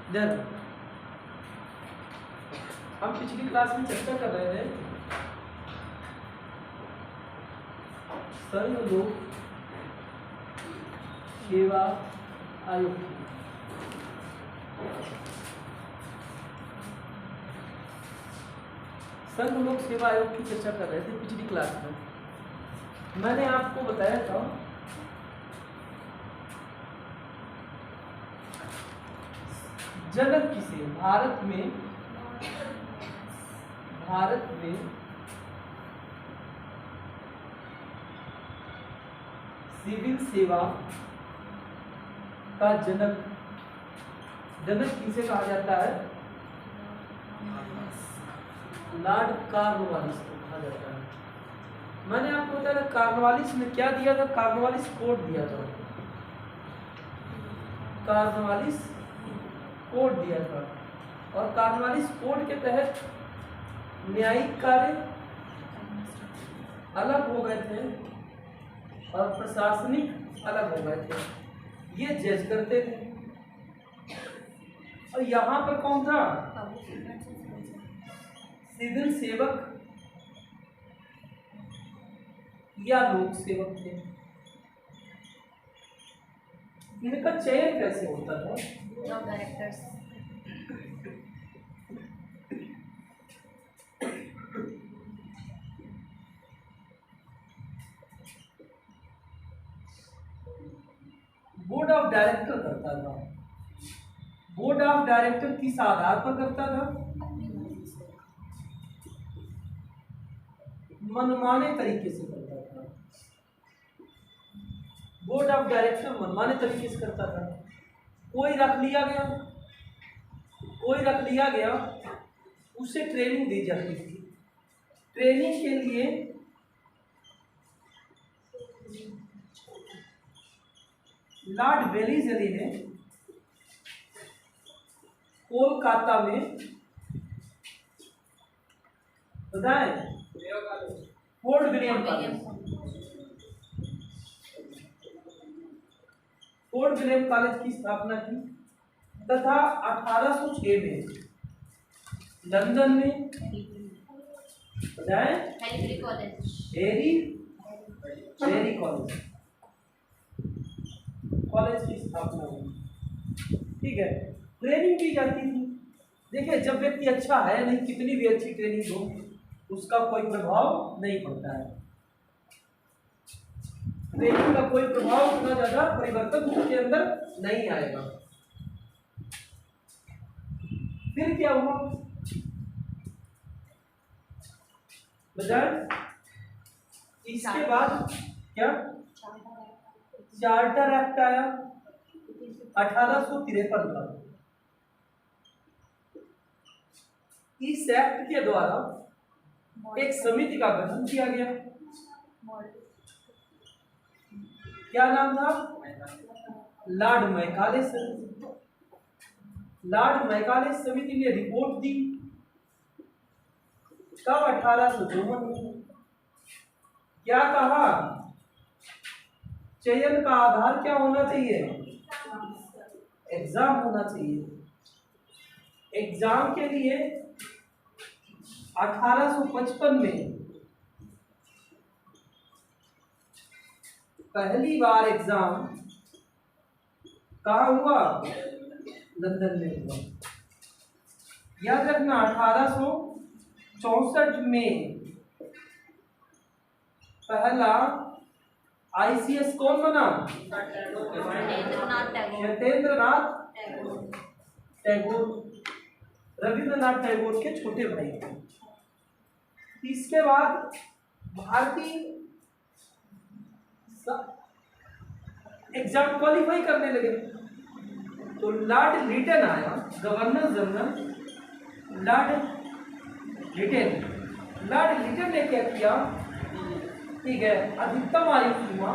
इधर हम पिछली क्लास में चर्चा कर रहे थे संघ लोक सेवा आयोग की। संघ लोक सेवा आयोग की चर्चा कर रहे थे पिछली क्लास में। मैंने आपको बताया था जनक किसे भारत में सिविल सेवा का जनक किसे कहा जाता है? लॉर्ड कॉर्नवालिस को कहा जाता है। मैंने आपको बताया था कॉर्नवालिस ने क्या दिया था? कॉर्नवालिस कोड दिया था। कॉर्नवालिस कोड दिया था और कॉर्नवालिस कोड के तहत न्यायिक कार्य अलग हो गए थे और प्रशासनिक अलग हो गए थे। ये जज करते थे और यहाँ पर कौन था? सिविल सेवक या लोक सेवक थे। इनका चयन कैसे होता था? डायरेक्टर्स बोर्ड ऑफ डायरेक्टर करता था। बोर्ड ऑफ डायरेक्टर किस आधार पर करता था? मनमाने तरीके से करता था। बोर्ड ऑफ डायरेक्टर मनमाने तरीके से करता था। कोई रख लिया गया उसे ट्रेनिंग दी जाती थी। ट्रेनिंग के लिए लॉर्ड वेलीजली ने कोलकाता में बताएं फोर्ट विलियम कॉलेज की स्थापना की तथा 1806 में लंदन में बताएं हेरी कॉलेज की स्थापना हुई। ठीक है, ट्रेनिंग दी जाती थी। देखिए, जब व्यक्ति अच्छा है नहीं, कितनी भी अच्छी ट्रेनिंग हो उसका कोई प्रभाव नहीं पड़ता है। ट्रेनिंग का कोई प्रभाव उतना ज्यादा परिवर्तन उसके अंदर नहीं आएगा। फिर क्या हुआ? बताएं इसके बाद क्या? चार्टर एक्ट आया 1853 का। इस एक्ट के द्वारा एक समिति का गठन किया गया। क्या नाम था? लॉर्ड मैकाले समिति। लॉर्ड मैकाले समिति ने रिपोर्ट दी कब? 1854 में। क्या कहा? चयन का आधार क्या होना चाहिए? एग्जाम होना चाहिए। एग्जाम के लिए 1855 में पहली बार एग्जाम कहाँ हुआ? लंदन में हुआ। याद रखना 1864 में पहला ICS कौन बना? सत्येंद्रनाथ टैगोर, रविंद्रनाथ टैगोर के छोटे भाई थे। इसके बाद भारतीय एग्जाम क्वालिफाई करने लगे तो लॉर्ड लिटन आया, गवर्नर जनरल लॉर्ड लिटन ने क्या किया? ठीक है, अधिकतम आयु सीमा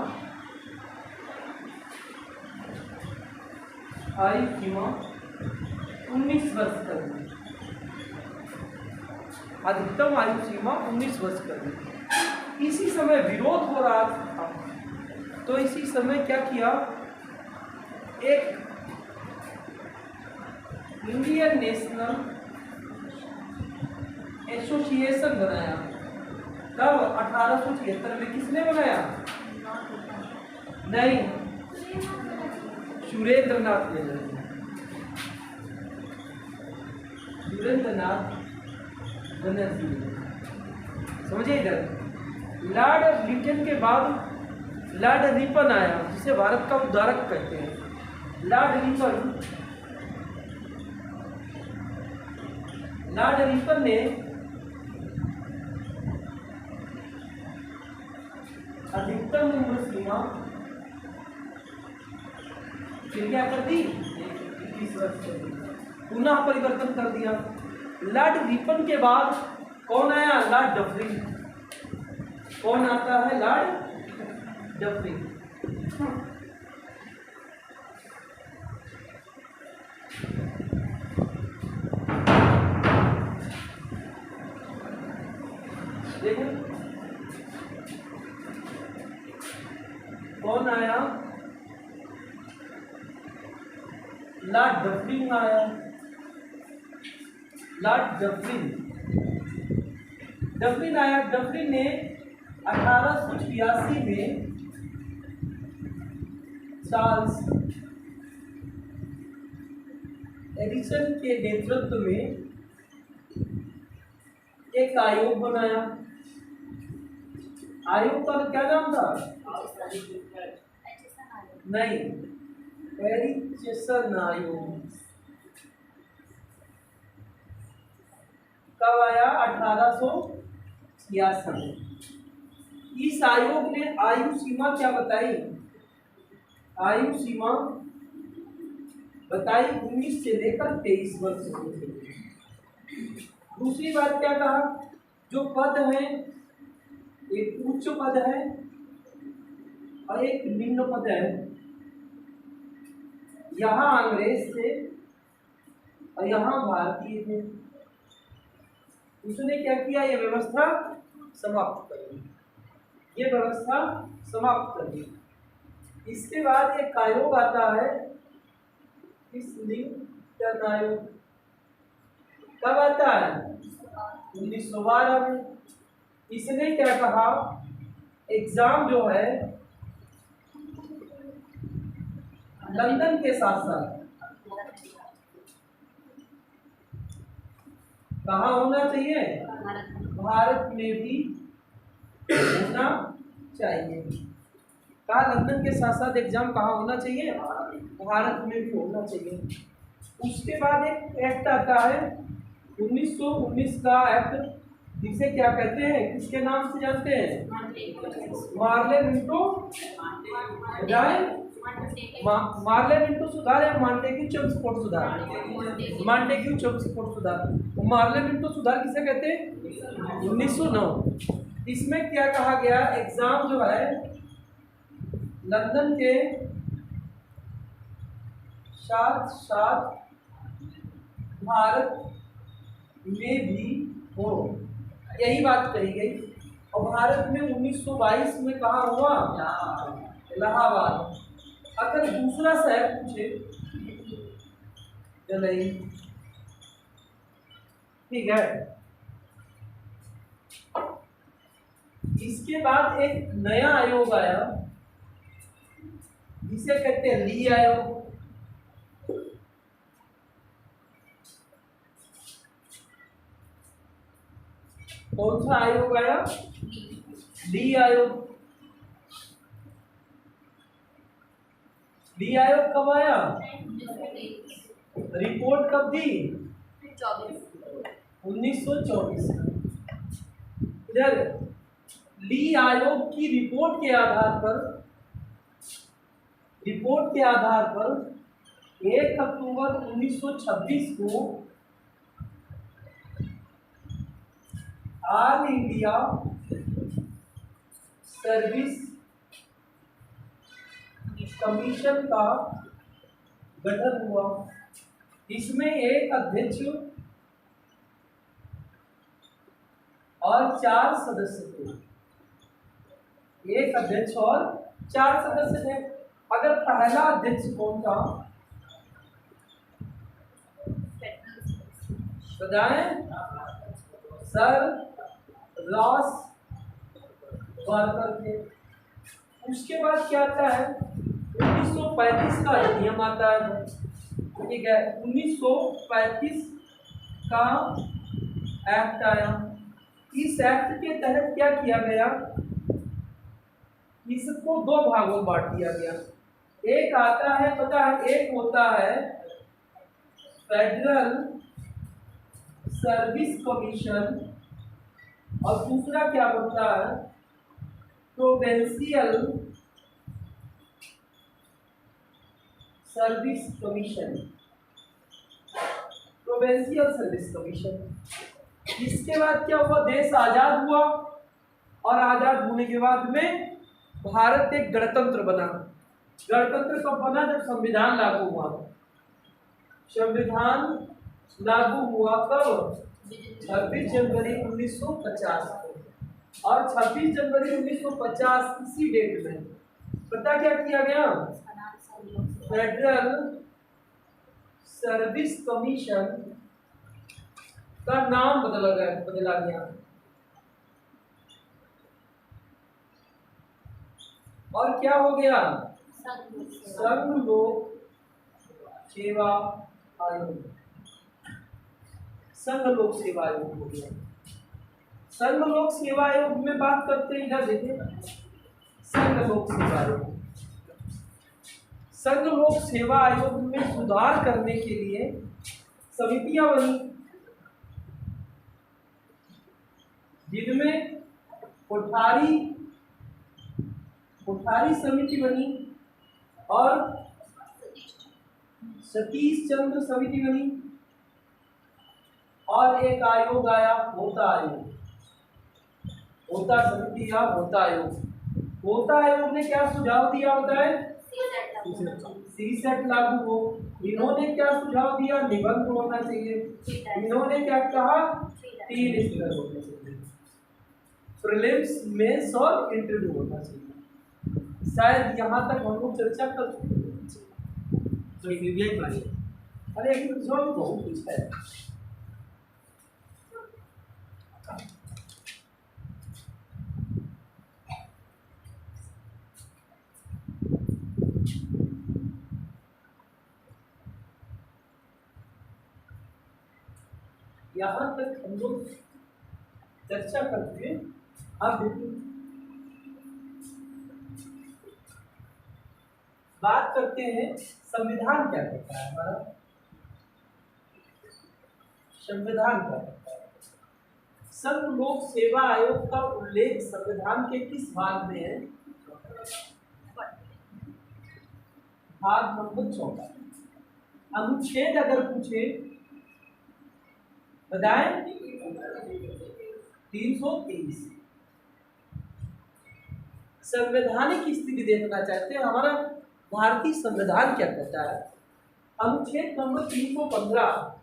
19 वर्ष कर दी। अधिकतम आयु सीमा 19 वर्ष कर दी। इसी समय विरोध हो रहा था तो इसी समय क्या किया? एक इंडियन नेशनल एसोसिएशन बनाया। कब? 1876 में। किसने बनाया? नहीं, सुरेंद्र नाथ ने बनाया। सुरेंद्र नाथ बनर्जी। समझे इधर? लॉर्ड लिटन के बाद लॉर्ड रिपन आया, जिसे भारत का उद्धारक कहते हैं। लॉर्ड रिपन ने अधिकतम उम्र सीमा फिर क्या कर दी? 21 वर्ष कर दी, पुनः परिवर्तन कर दिया। लॉर्ड रिपन के बाद कौन आया? Lord Dufferin. कौन आता है? Lord Dufferin. देखो कौन आया? लॉर्ड डफरिन आया। लॉर्ड डफरिन आया। डफरिन ने 1886 में चार्ल्स एडिसन के नेतृत्व में एक आयोग बनाया। आयोग का क्या नाम था? नहीं, एरिचसन आयोग। कब आया? 1866। इस आयोग ने आयु सीमा क्या बताई? आयु सीमा बताई 19 से लेकर 23 वर्ष की। दूसरी बात क्या कहा? जो पद है, एक उच्च पद है और एक निम्न पद है। यहाँ अंग्रेज थे और यहाँ भारतीय थे। उसने क्या किया? ये व्यवस्था समाप्त कर दी। ये व्यवस्था समाप्त कर दी। इसके बाद एक आयोग आता है, इस लिंकन आयोग। कब आता है? 1912 में। इसने क्या कहा? एग्जाम जो है लंदन के साथ साथ कहाँ होना चाहिए? भारत में भी होना चाहिए। कहा लंदन के साथ साथ एग्जाम कहाँ होना चाहिए? भारत में भी होना चाहिए। उसके बाद एक एक्ट आता है 1919 का एक्ट, जिसे क्या कहते हैं? किसके नाम से जानते हैं? मार्ले मिंटो सुधार या मांटेग्यू चम्स्फोर्ड सुधार। मांटेग्यू चम्स्फोर्ड सुधार। मार्ले मिंटो सुधार किसे कहते हैं? 1909। इसमें क्या कहा गया? एग्जाम जो है लंदन के साथ साथ भारत में भी हो, यही बात कही गई। और भारत में 1922 में कहाँ हुआ? इलाहाबाद। अगर दूसरा शहर पूछे तो नहीं, ठीक है। इसके बाद एक नया आयोग आया, जिसे कहते हैं ली आयोग। कौन सा आयोग आया? ली आयोग। ली आयोग कब आया? रिपोर्ट कब दी? 1924। इधर ली आयोग की रिपोर्ट के आधार पर 1 अक्टूबर 1926 को ऑल इंडिया सर्विस कमीशन का गठन हुआ। इसमें एक अध्यक्ष और 4 सदस्य थे। एक अध्यक्ष और 4 सदस्य थे। अगर पहला अध्यक्ष कौन था? बताएं। सर रॉस बार्कर थे। उसके बाद क्या आता है, 1935 का अधिनियम आता है। ठीक है, 1935 का एक्ट आया। इस एक्ट के तहत क्या किया गया, इसको दो भागों में बांट दिया गया। एक आता है, पता है, एक होता है फेडरल सर्विस कमीशन और दूसरा क्या होता है, provincial service commission. Provincial service commission. इसके बाद क्या हुआ, देश आजाद हुआ और आजाद होने के बाद में भारत एक गणतंत्र बना। गणतंत्र कब बना, जब संविधान लागू हुआ। संविधान लागू हुआ कब, 26 जनवरी 1950 को। और 26 जनवरी 1950 इसी डेट में पता क्या किया गया, फेडरल सर्विस कमीशन का नाम बदला गया और क्या हो गया, संघ लोक सेवा आयोग। संघ लोक सेवा आयोग हो गया। संघ लोक सेवा आयोग में बात करते हैं, इधर देखिए, संघ लोक सेवा आयोग। संघ लोक सेवा आयोग में सुधार करने के लिए समितियां बनी, जिनमें कोठारी समिति बनी और सतीश चंद्र समिति बनी और एक आयोग आया, होता आयोग। होता समिति या होता आयोग। होता आयोग ने क्या सुझाव दिया होता है, सी सेट लागू हो। इन्होंने क्या सुझाव दिया, निबंध होना चाहिए। इन्होंने क्या कहा, 3 स्तर होने चाहिए, प्रीलिम्स, मेंस और इंटरव्यू होना चाहिए। शायद यहाँ तक हम लोग चर्चा कर चुके हैं। अरे बहुत कुछ है। यहाँ तक हम लोग चर्चा करते हैं। अब देखिए, बात करते हैं संविधान क्या कहता है हमारा। संविधान क्या कहता है, संघ लोक सेवा आयोग का उल्लेख संविधान के किस भाग में है, भाग नंबर 14। अनुच्छेद अगर पूछे बताएं, 323। संवैधानिक स्थिति देखना चाहते हैं, हमारा भारतीय संविधान क्या कहता है। अनुच्छेद नंबर 315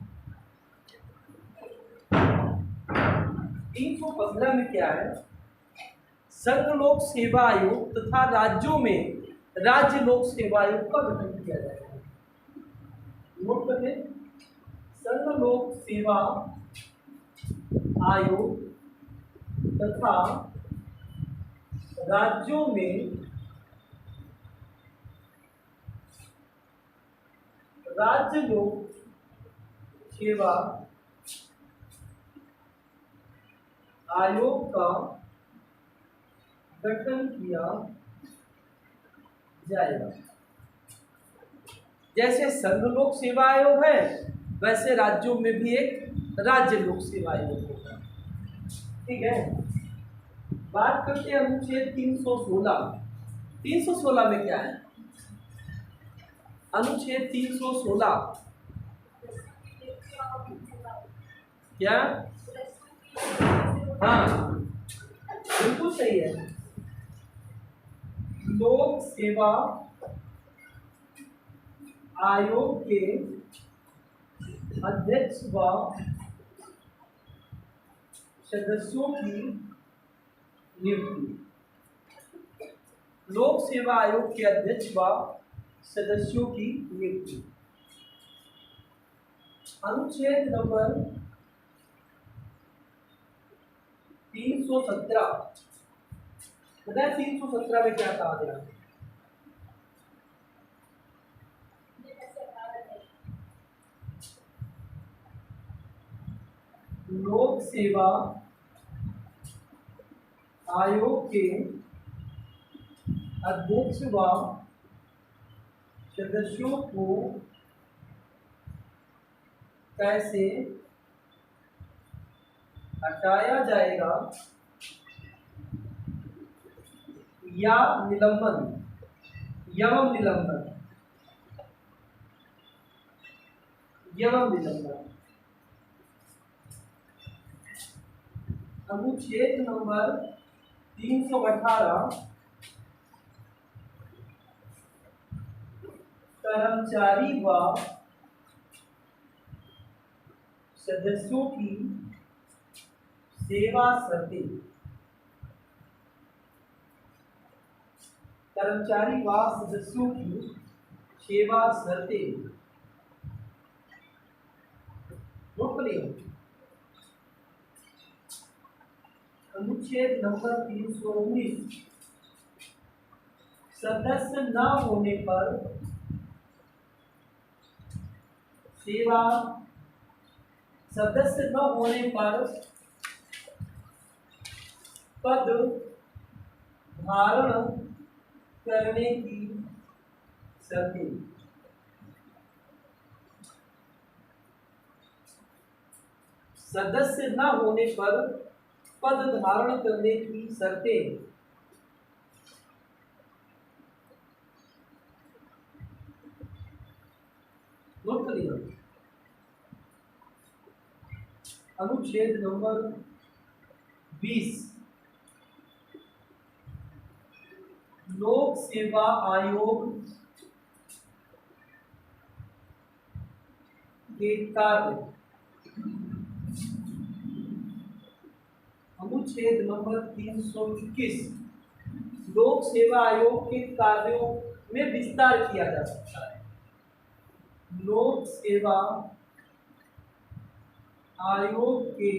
में क्या है, संघ लोक सेवा आयोग तथा राज्यों में राज्य लोक सेवा आयोग का गठन किया जाएगा। नोट कर लें, संघ लोक सेवा आयोग तथा राज्यों में राज्य लोक सेवा आयोग का गठन किया जाएगा। जैसे संघ लोक सेवा आयोग है, वैसे राज्यों में भी एक राज्य लोक सेवा आयोग होगा। ठीक है, बात करते हैं अनुच्छेद 316। 316 में क्या है, अनुच्छेद 316 क्या, हाँ बिल्कुल सही है, लोक सेवा आयोग के अध्यक्ष व सदस्यों की नियुक्ति। लोक सेवा आयोग के अध्यक्ष व सदस्यों की नियुक्ति। अनुच्छेद नंबर 317 बताए 317 में क्या कहा गया? लोक सेवा आयोग के अध्यक्ष व सदस्यों को कैसे हटाया जाएगा या निलंबन एवं निलंबन अनुच्छेद नंबर 318 कर्मचारी व सदस्यों की सेवा शर्तें। कर्मचारी व सदस्यों की सेवा शर्तें अनुच्छेद नंबर 319 सदस्य न होने पर सेवा सदस्य न होने पर पद धारण करने की शर्तें। सदस्य न होने पर पद धारण करने की शर्तें। नोट करिए अनुच्छेद नंबर 20 लोक सेवा आयोग के कार्य। अनुच्छेद नंबर 321 लोक सेवा आयोग के कार्यों में विस्तार किया जा सकता है। लोक सेवा आयोग के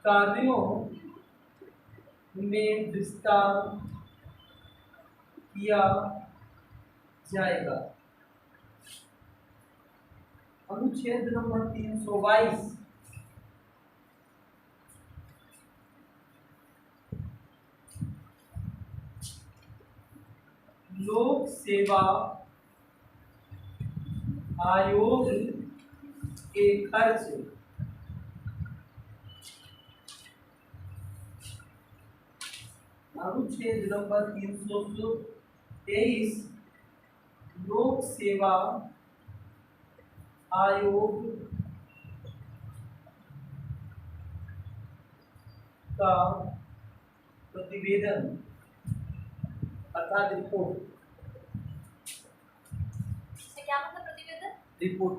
कार्यों में विस्तार किया जाएगा। अनुच्छेद नंबर 322 लोक सेवा आयोग के खर्च। अनुच्छेद नंबर 323 लोक सेवा आयोग का प्रतिवेदन अर्थात रिपोर्ट। क्या मतलब प्रतिवेदन? रिपोर्ट।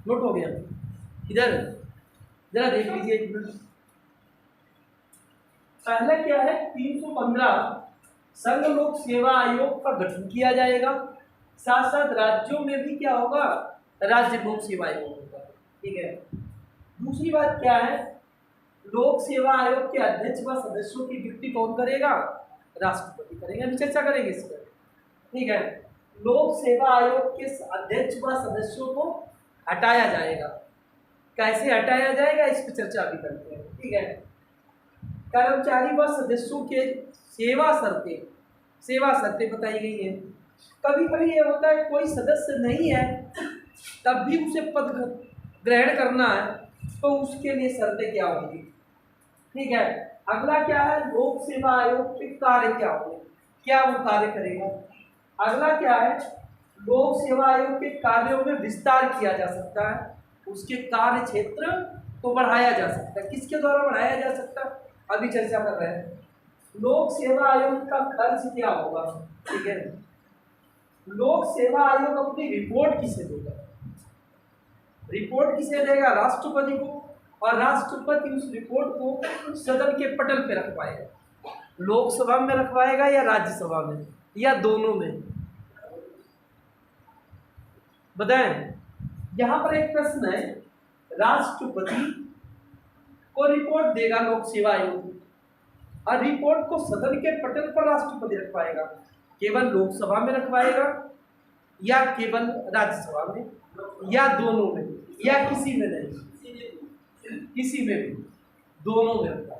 नोट हो गया? इधर जरा देख लीजिए। पहला क्या है 315 संघ लोक सेवा आयोग का गठन किया जाएगा। साथ साथ राज्यों में भी क्या होगा? राज्य लोक सेवा आयोग होगा। ठीक है। दूसरी बात क्या है? लोक सेवा आयोग के अध्यक्ष व सदस्यों की नियुक्ति कौन करेगा? राष्ट्रपति करेंगे। अभी चर्चा करेंगे इस पर। ठीक है। लोक सेवा आयोग के अध्यक्ष व सदस्यों को हटाया जाएगा। कैसे हटाया जाएगा इस पर चर्चा भी करते हैं। ठीक है। कर्मचारी व सदस्यों के सेवा शर्तें बताई गई है। कभी कभी ये होता है कोई सदस्य नहीं है तब भी उसे पद ग्रहण करना है तो उसके लिए शर्तें क्या होंगी? ठीक है। अगला क्या है? लोक सेवा आयोग के कार्य क्या होंगे, क्या वो कार्य करेगा। अगला क्या है? लोक सेवा आयोग के कार्यों में विस्तार किया जा सकता है। उसके कार्य क्षेत्र तो बढ़ाया जा सकता है। किसके द्वारा बढ़ाया जा सकता है, अभी चर्चा कर रहे हैं। लोक सेवा आयोग का खर्च क्या होगा, ठीक है। लोक सेवा आयोग अपनी रिपोर्ट किसे देगा, रिपोर्ट किसे देगा, राष्ट्रपति को, और राष्ट्रपति उस रिपोर्ट को सदन के पटल पे रखवाएगा। लोकसभा में रखवाएगा या राज्यसभा में या दोनों में, बताएं। यहां पर एक प्रश्न है, राष्ट्रपति को रिपोर्ट देगा लोक सेवा आयोग, और रिपोर्ट को सदन के पटल पर राष्ट्रपति रखवाएगा। केवल लोकसभा में रखवाएगा या केवल राज्यसभा में या दोनों में या किसी में नहीं, किसी में भी, दोनों में रखवाएगा।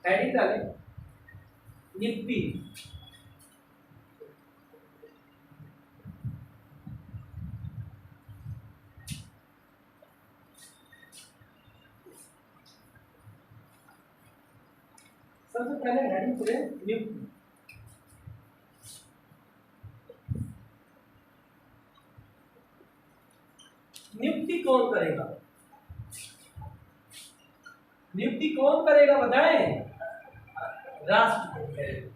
हेडिंग डालें, निफ्टी। सबसे पहले हेडिंग करें निफ्टी। निफ्टी कौन करेगा, निफ्टी कौन करेगा बताएं, राष्ट्रपति करेगा।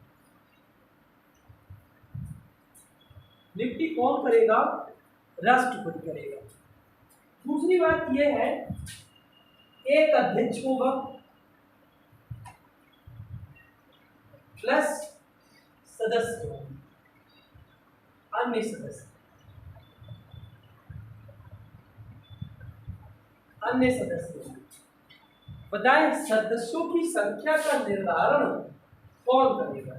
निफ्टी कौन करेगा, राष्ट्रपति करेगा। दूसरी बात यह है, एक अध्यक्ष होगा प्लस सदस्य होंगे, अन्य सदस्य, अन्य सदस्य। बताएं सदस्यों की संख्या का निर्धारण कौन करेगा,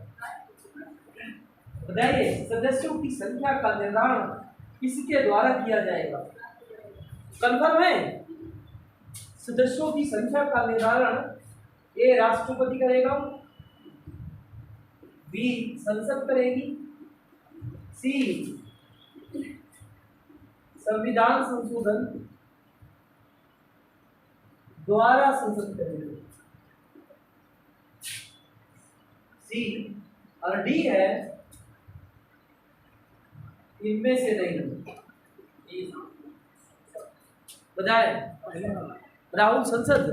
बताइए सदस्यों की संख्या का निर्धारण किसके द्वारा किया जाएगा, कंफर्म है। सदस्यों की संख्या का निर्धारण ए राष्ट्रपति करेगा, बी संसद करेगी, सी संविधान संशोधन द्वारा संसद करेगी, सी, और डी है इनमें से नहीं। बताए राहुल संसद,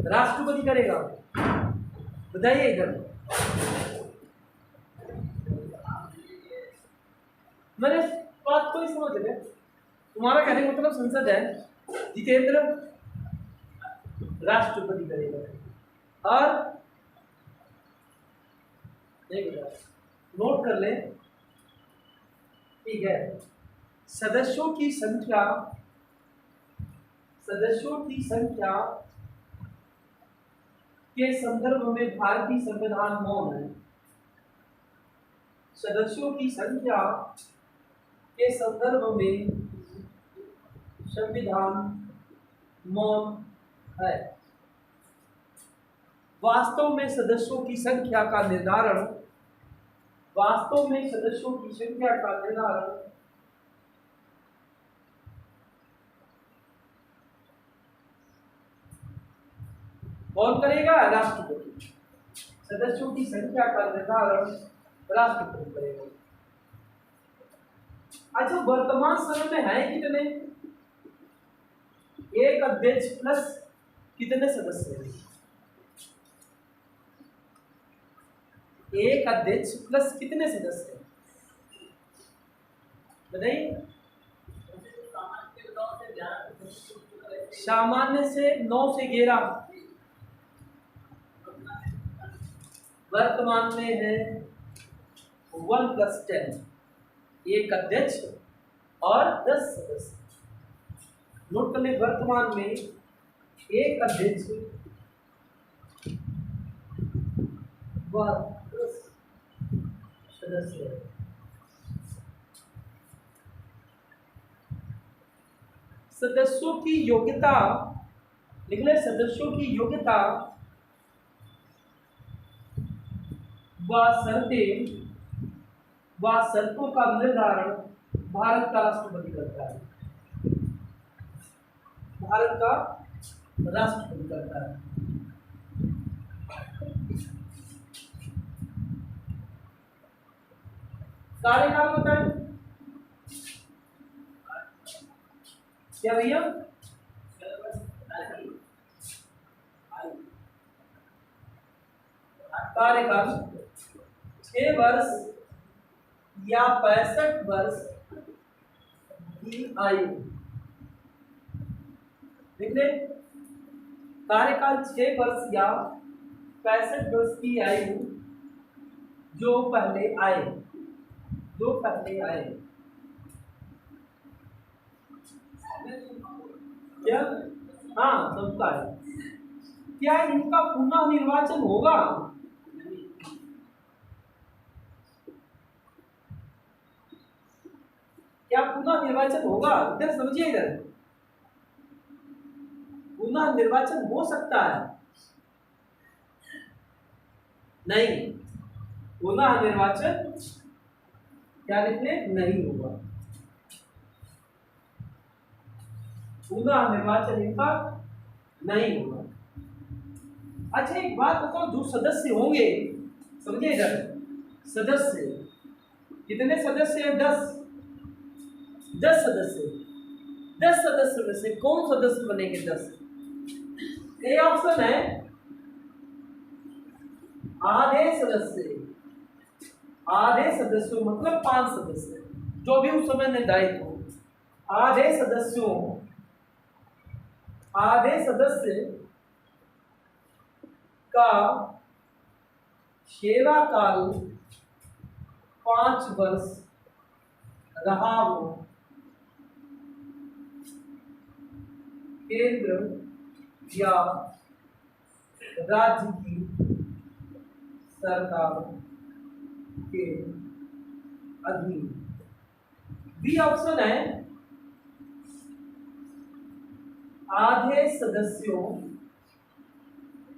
राष्ट्रपति करेगा, बताइए इधर। मैंने बात को समझ गए, तुम्हारा कहने का मतलब संसद है, जितेंद्र राष्ट्रपति करेगा। और नोट कर ले, ठीक है। सदस्यों की संख्या, सदस्यों की संख्या के संदर्भ में भारतीय संविधान मौन है। सदस्यों की संख्या के संदर्भ में संविधान मौन है। वास्तव में सदस्यों की संख्या का निर्धारण, वास्तव में सदस्यों की संख्या का निर्धारण कौन करेगा, राष्ट्रपति। सदस्यों की संख्या का निर्धारण राष्ट्रपति करेगा। अच्छा, वर्तमान समय में है कितने, एक अध्यक्ष प्लस कितने सदस्य हैं, एक अध्यक्ष प्लस कितने सदस्य हैं, बताइए। सामान्य से 9 से 11, वर्तमान में है 1 + 10, एक अध्यक्ष और 10 सदस्य। नोट कर ले, वर्तमान में एक अध्यक्ष व 10 सदस्य। सदस्यों की योग्यता लिख ले, सदस्यों की योग्यता व शर्तें व शर्तों का निर्धारण भारत का राष्ट्रपति करता है। भारत का राष्ट्रपति करता है। कार्यकाल बताएं क्या भैया? कार्यकाल 6 वर्ष या 65 वर्ष की आयु। देख ले, कार्यकाल 6 वर्ष या 65 वर्ष की आयु जो पहले आए, क्या? हाँ, सबका है। क्या इनका पुनः निर्वाचन होगा? क्या पुनः निर्वाचन होगा? इधर समझिए, इधर पुनः निर्वाचन हो सकता है? नहीं, पुनः निर्वाचन क्या लिखने? नहीं होगा। पुनः निर्वाचन इनका नहीं होगा। अच्छा, एक बात बताओ, जो सदस्य होंगे, समझिए इधर, सदस्य कितने सदस्य हैं? 10 सदस्य। 10 सदस्य में से कौन सदस्य बनेंगे? 10। ए ऑप्शन है आधे सदस्य। आधे सदस्यों मतलब 5 सदस्य, जो भी उस समय निर्धारित हो। आधे सदस्य का सेवा काल 5 वर्ष रहा हो, केंद्र या राज्य की सरकार के अधीन। बी ऑप्शन है आधे सदस्यों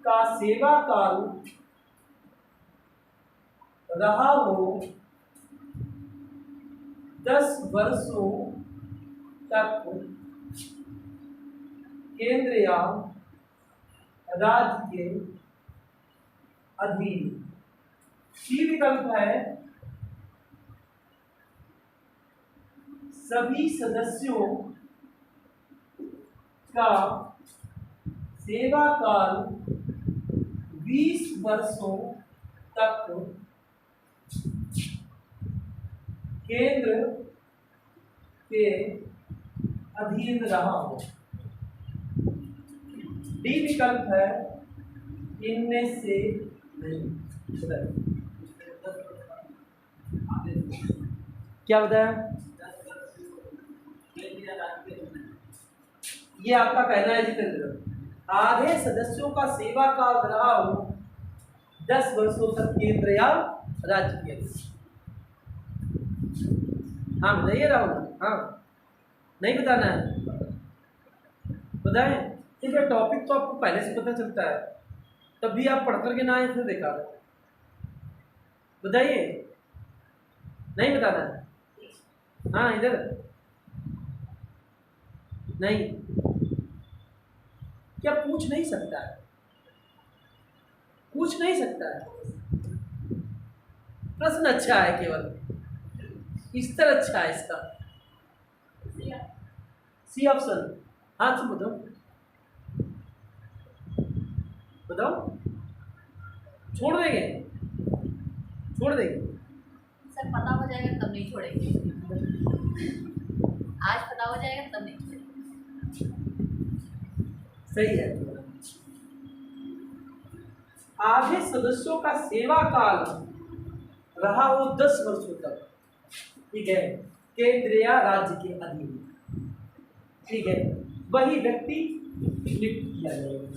का सेवा काल रहा हो 10 वर्षों तक केंद्र या राज्य के अधीन। सी विकल्प है सभी सदस्यों का सेवा काल 20 वर्षों तक केंद्र के अधीन रहा हो। डी विकल्प है इनमें से नहीं। क्या बताया? ये आपका कहना है जितेंद्र। आधे सदस्यों का सेवा काल रहा हो 10 वर्षों तक केंद्र या राज्य के। हाँ बताइए राहुल। हाँ, नहीं बताना है? बताएं। ठीक है, टॉपिक तो आपको पहले से पता चलता है, तब भी आप पढ़ करके ना आए फिर देखा। बताइए, नहीं बताना है? हाँ, इधर नहीं। क्या पूछ नहीं सकता है? पूछ नहीं सकता है। प्रश्न अच्छा है, केवल स्तर अच्छा है इसका। C option. हाँ, तुम बताओ। छोड़ देंगे? सर पता हो जाएगा तब नहीं छोड़ेंगे। आज पता हो जाएगा तब नहीं छोड़ेंगे। सही है। आधे सदस्यों का सेवा काल रहा हो 10 वर्षों तक, ठीक है, केंद्र या राज्य के अधीन, ठीक है, वही व्यक्ति नियुक्त किया जाएगा।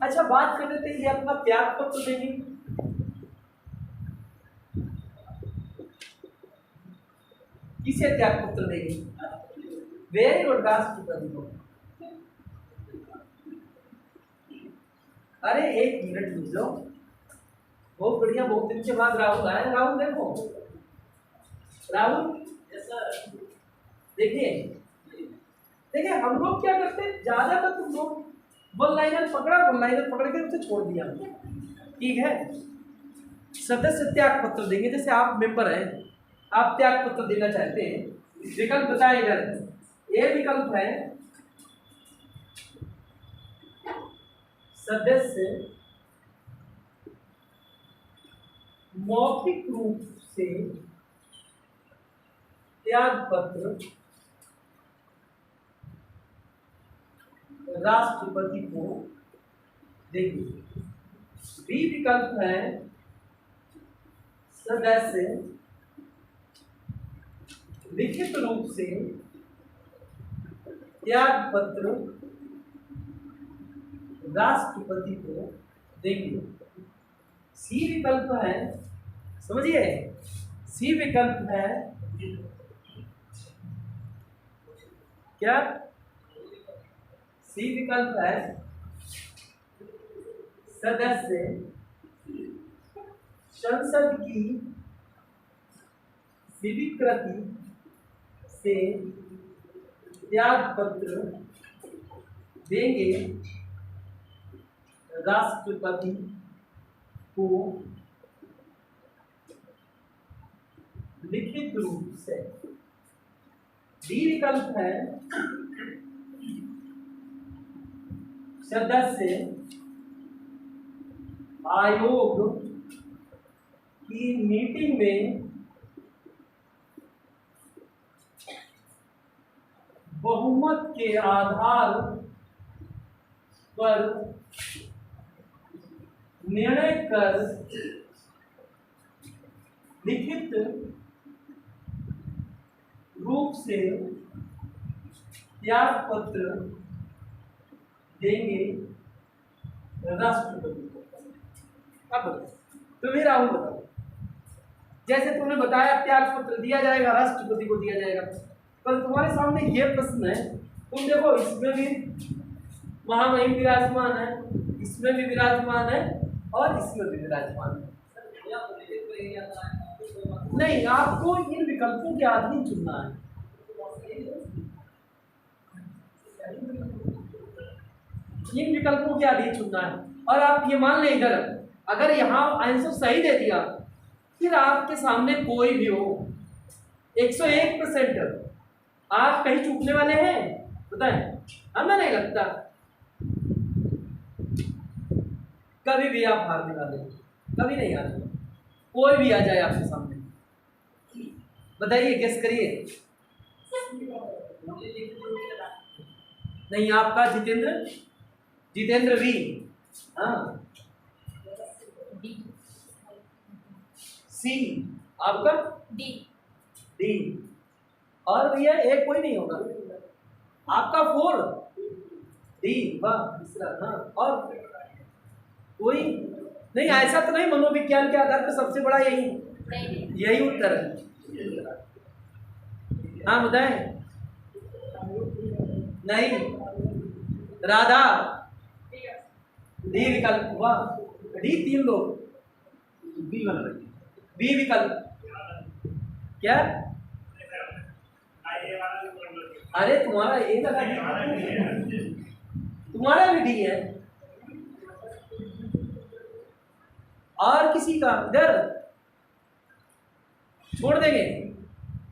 अच्छा, बात कर लेते हैं ये अपना त्याग पत्र देंगे। किसे त्याग पत्र देंगे? वेरी गुड, राष्ट्रपति को। अरे एक मिनट रुक जाओ, बहुत बढ़िया, बहुत दिन के बाद राहुल आए। राहुल देखो, राहुल देखिए, देखिए हम लोग क्या करते हैं, ज्यादातर तुम लोग वन लाइनर पकड़ के उसे छोड़ दिया, ठीक है। सदस्य त्याग पत्र देंगे, जैसे आप मेंबर हैं, आप त्याग पत्र देना चाहते हैं, विकल्प बताए इधर। ए विकल्प है सदस्य मौखिक रूप से त्याग पत्र राष्ट्रपति को देंगे। बी विकल्प है सदस्य लिखित रूप से त्याग पत्र राष्ट्रपति को देंगे। सी विकल्प है, समझिए, सी विकल्प है क्या, सी विकल्प है सदस्य संसद की स्वीकृति से त्याग पत्र देंगे राष्ट्रपति को लिखित रूप से। डी विकल्प है सदस्य आयोग की मीटिंग में बहुमत के आधार पर निर्णय कर लिखित रूप से त्याग पत्र देंगे राष्ट्रपति को। अब तुम्हें राहुल बताओ, जैसे तुमने बताया त्याग पत्र दिया जाएगा, राष्ट्रपति को दिया जाएगा, पर तुम्हारे सामने ये प्रश्न है, तुम देखो इसमें भी महामहिम विराजमान है, इसमें भी विराजमान है और इसमें भी विराजमान है। नहीं, आपको इन विकल्पों के आधार चुनना है। इन विकल्पों के आधार चुनना है। और आप ये मान लें, इधर अगर यहाँ आंसर सही दे दिया, फिर आपके सामने कोई भी हो 101%, आप कहीं चूकने वाले हैं बताएं? हमें नहीं लगता कभी भी आप हारने वाले, कभी नहीं हारने। कोई भी आ जाए आपके सामने, बताइए, गेस करिए। नहीं, आपका जितेंद्र वी, हाँ। सी, आपका डी। और भैया एक कोई नहीं होगा, आपका 4 डी, वाह, तीसरा, हाँ। और कोई नहीं, ऐसा तो नहीं, मनोविज्ञान के आधार पर सबसे बड़ा यही उत्तर है। हाँ बताएं। नहीं, राधा, डी विकल्प हुआ, डी 3 लोग, बी विकल्प क्या? अरे तुम्हारा ये लगा, तुम्हारा भी डी है। और किसी का इधर छोड़ देंगे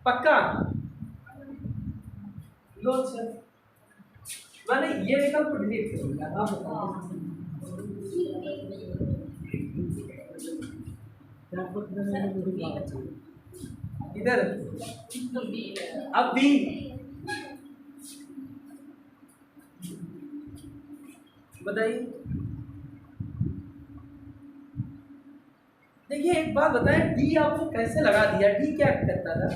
पक्का? लो सर, मैंने ये विकल्प डिलीट कर दिया। आप बताओ इधर, अब बी, बताइए। देखिए एक बात बताएं, डी आपको कैसे लगा दिया? डी क्या कहता था?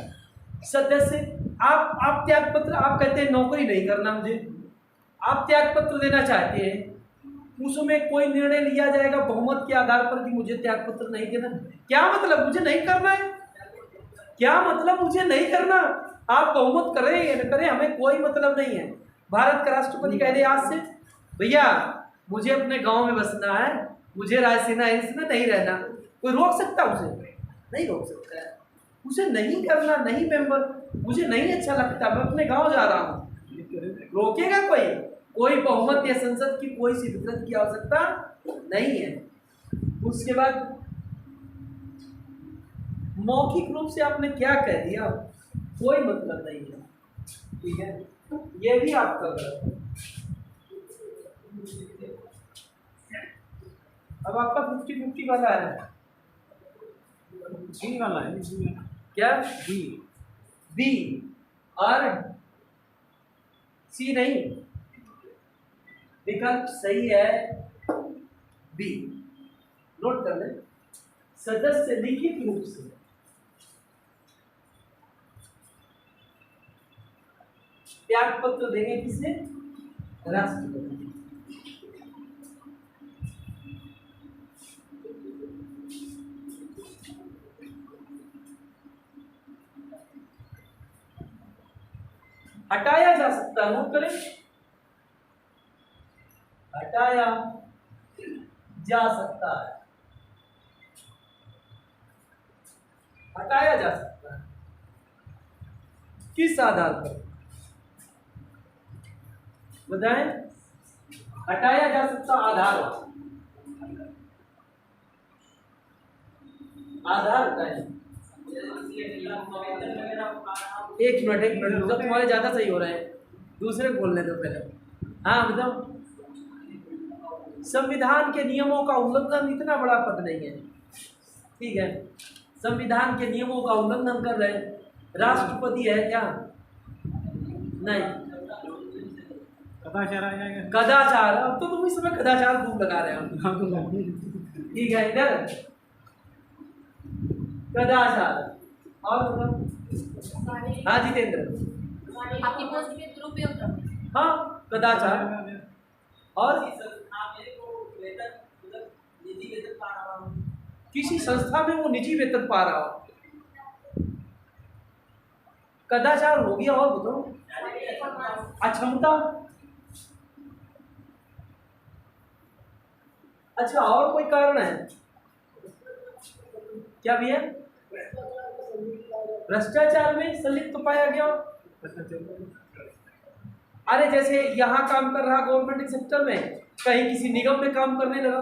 सदस्य, आप त्याग पत्र, आप कहते हैं नौकरी नहीं करना मुझे, आप त्याग पत्र देना चाहते हैं, उसमें कोई निर्णय लिया जाएगा बहुमत के आधार पर कि मुझे त्याग पत्र नहीं देना। क्या मतलब, मुझे नहीं करना है? क्या मतलब मुझे नहीं करना? आप बहुमत करें या न करें, हमें कोई मतलब नहीं है। भारत का राष्ट्रपति कह दे आज से, भैया मुझे अपने गांव में बसना है, मुझे रायसेना हिल्स में नहीं रहना, कोई रोक सकता? उसे नहीं रोक सकता है। उसे नहीं करना, नहीं मेंबर, मुझे नहीं अच्छा लगता, मैं अपने गांव जा रहा हूँ, रोकेगा कोई? कोई बहुमत या संसद की कोई सी फितरत की आवश्यकता नहीं है। उसके बाद मौखिक रूप से आपने क्या कह दिया, कोई मतलब नहीं है, ठीक है, ये भी आपका गलत है। अब आपका 50-50 वाला है, बी वाला है, क्या बी। बी और सी नहीं, विकल्प सही है बी। नोट कर लें, सदस्य लिखित रूप से त्याग पत्र देंगे किसे? राष्ट्रपति। हटाया जा सकता है, नोट करें, हटाया जा सकता है, हटाया जा सकता है। किस आधार पर बताएं? हटाया जा सकता आधार, आधार बताएं। एक मिनट मतलब तुम्हारे ज्यादा सही हो रहे हैं, दूसरे को बोलने दो पहले। हाँ बताओ। संविधान के नियमों का उल्लंघन, इतना बड़ा पद नहीं है, ठीक है, संविधान के नियमों का उल्लंघन कर रहे हैं, राष्ट्रपति है क्या? नहीं, कदाचार आ जाएगा। कदाचार, अब तो तुम इस समय कदाचार खूब लगा रहे हो, ठीक है, इधर कदाचार। और हाँ जितेंद्र, आपकी पोस्ट के दुरुपयोग करना। हाँ कदाचार, और किसी संस्था में वो निजी वेतन पा रहा हो, कदाचार हो गया। और बताओ, अक्षमता, अच्छा और कोई कारण है क्या भैया? भ्रष्टाचार में संलिप्त पाया गया। अरे जैसे यहाँ काम कर रहा गवर्नमेंट सेक्टर में, कहीं किसी निगम में काम करने लगा।